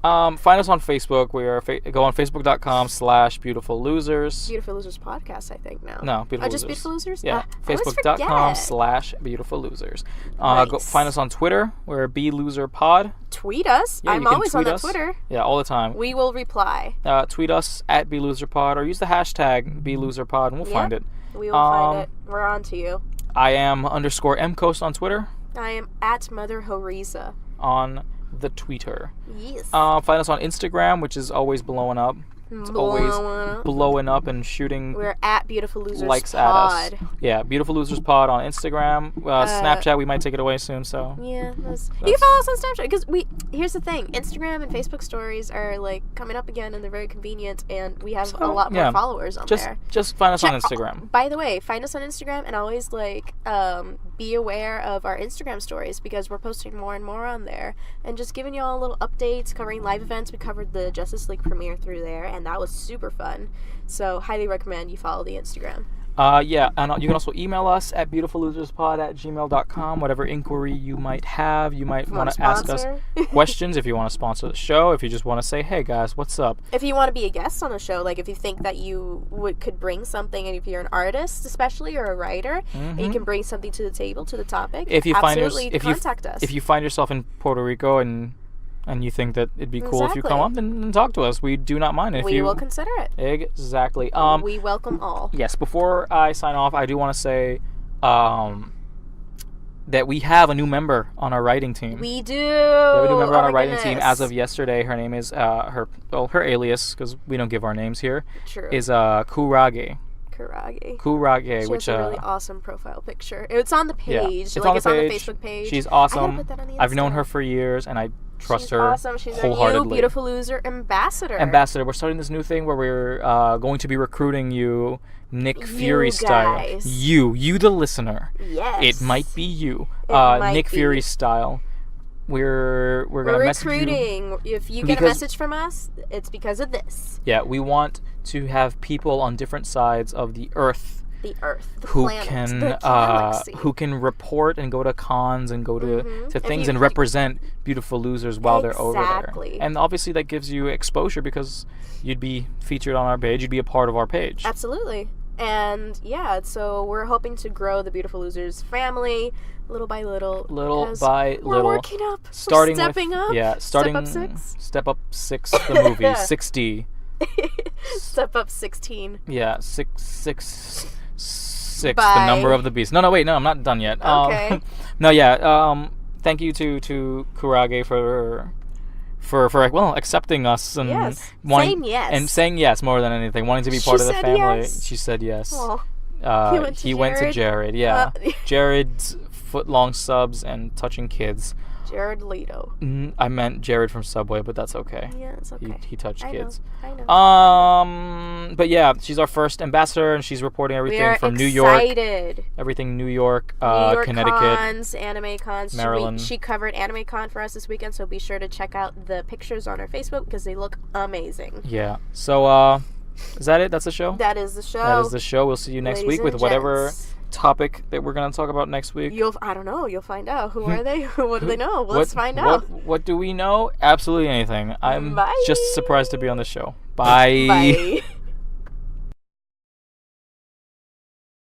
Find us on Facebook. We are go on Facebook.com/Beautiful Losers. Beautiful Losers Podcast, I think now. No, Beautiful Losers. Just Beautiful Losers? Yeah. Facebook.com/Beautiful Losers. Nice. Go find us on Twitter. We're BeLoserPod. Tweet us. Yeah, I'm always on that Twitter. Yeah, all the time. We will reply. Tweet us at BeLoserPod or use the hashtag BeLoserPod and we'll find it. We will find it. We're on to you. I am _MCoast on Twitter. I am at Mother Horiza on the Twitter. Yes. Find us on Instagram, which is always blowing up. It's always blowing up and shooting. We're at Beautiful Losers likes Pod. At us. Yeah, Beautiful Losers Pod on Instagram. Snapchat, we might take it away soon. So yeah, you can follow us on Snapchat because here's the thing: Instagram and Facebook stories are like coming up again, and they're very convenient, and we have a lot more followers on there. Just find us on Instagram. By the way, find us on Instagram, and always be aware of our Instagram stories because we're posting more and more on there, and just giving y'all little updates covering live events. We covered the Justice League premiere through there, and that was super fun. So highly recommend you follow the Instagram. Yeah, and you can also email us at beautifulloserspod@gmail.com. Whatever inquiry you might have, you might want to ask us questions. If you want to sponsor the show, if you just want to say, "Hey guys, what's up?" If you want to be a guest on the show, like if you think that you could bring something, and if you're an artist, especially or a writer, and you can bring something to the table, to the topic, contact us. If you find yourself in Puerto Rico and you think that it'd be cool if you come up and talk to us, we do not mind. We will consider it. Exactly. We welcome all. Yes, before I sign off, I do want to say that we have a new member on our writing team. We do. We have a new member on our writing team as of yesterday. Her name is, her alias, because we don't give our names here, is Kurage. Kurage, which has a really awesome profile picture. It's on the page. Yeah, it's on the Facebook page. She's awesome. I've known her for years, and I trust her awesome. She's wholeheartedly. our new Beautiful Loser ambassador. We're starting this new thing where we're going to be recruiting you, Nick Fury style. You the listener. Yes. It might be you. Nick Fury style. We're gonna recruiting. Message you if you get a message from us, it's because of this. Yeah, we want to have people on different sides of the earth. The planet, who can report and go to cons and go to things and represent Beautiful Losers while they're over there. And obviously that gives you exposure because you'd be featured on our page. You'd be a part of our page. Absolutely. And yeah, so we're hoping to grow the Beautiful Losers family little by little. We're working up. Starting we're stepping up. Yeah, starting Step Up 6, the movie. 60. Step Up 16. Yeah, 6, the number of the beast. No, wait, I'm not done yet. Okay. Thank you to Kurage for accepting us and saying yes more than anything, wanting to be part of the family. Yes. She said yes. He went to Jared. Yeah, Jared's foot-long subs and touching kids. Jared Leto. I meant Jared from Subway, but that's okay. Yeah, it's okay. He touched kids. I know. But yeah, she's our first ambassador, and she's reporting everything from New York. Everything New York, Connecticut, cons, anime cons, Maryland. She covered Anime Con for us this weekend, so be sure to check out the pictures on our Facebook because they look amazing. Yeah. So, is that it? That's the show? That is the show. We'll see you next week with whatever topic that we're going to talk about next week. I don't know. You'll find out. Who are they? What do they know? Let's find out. What do we know? Absolutely anything. I'm just surprised to be on the show. Bye. Bye.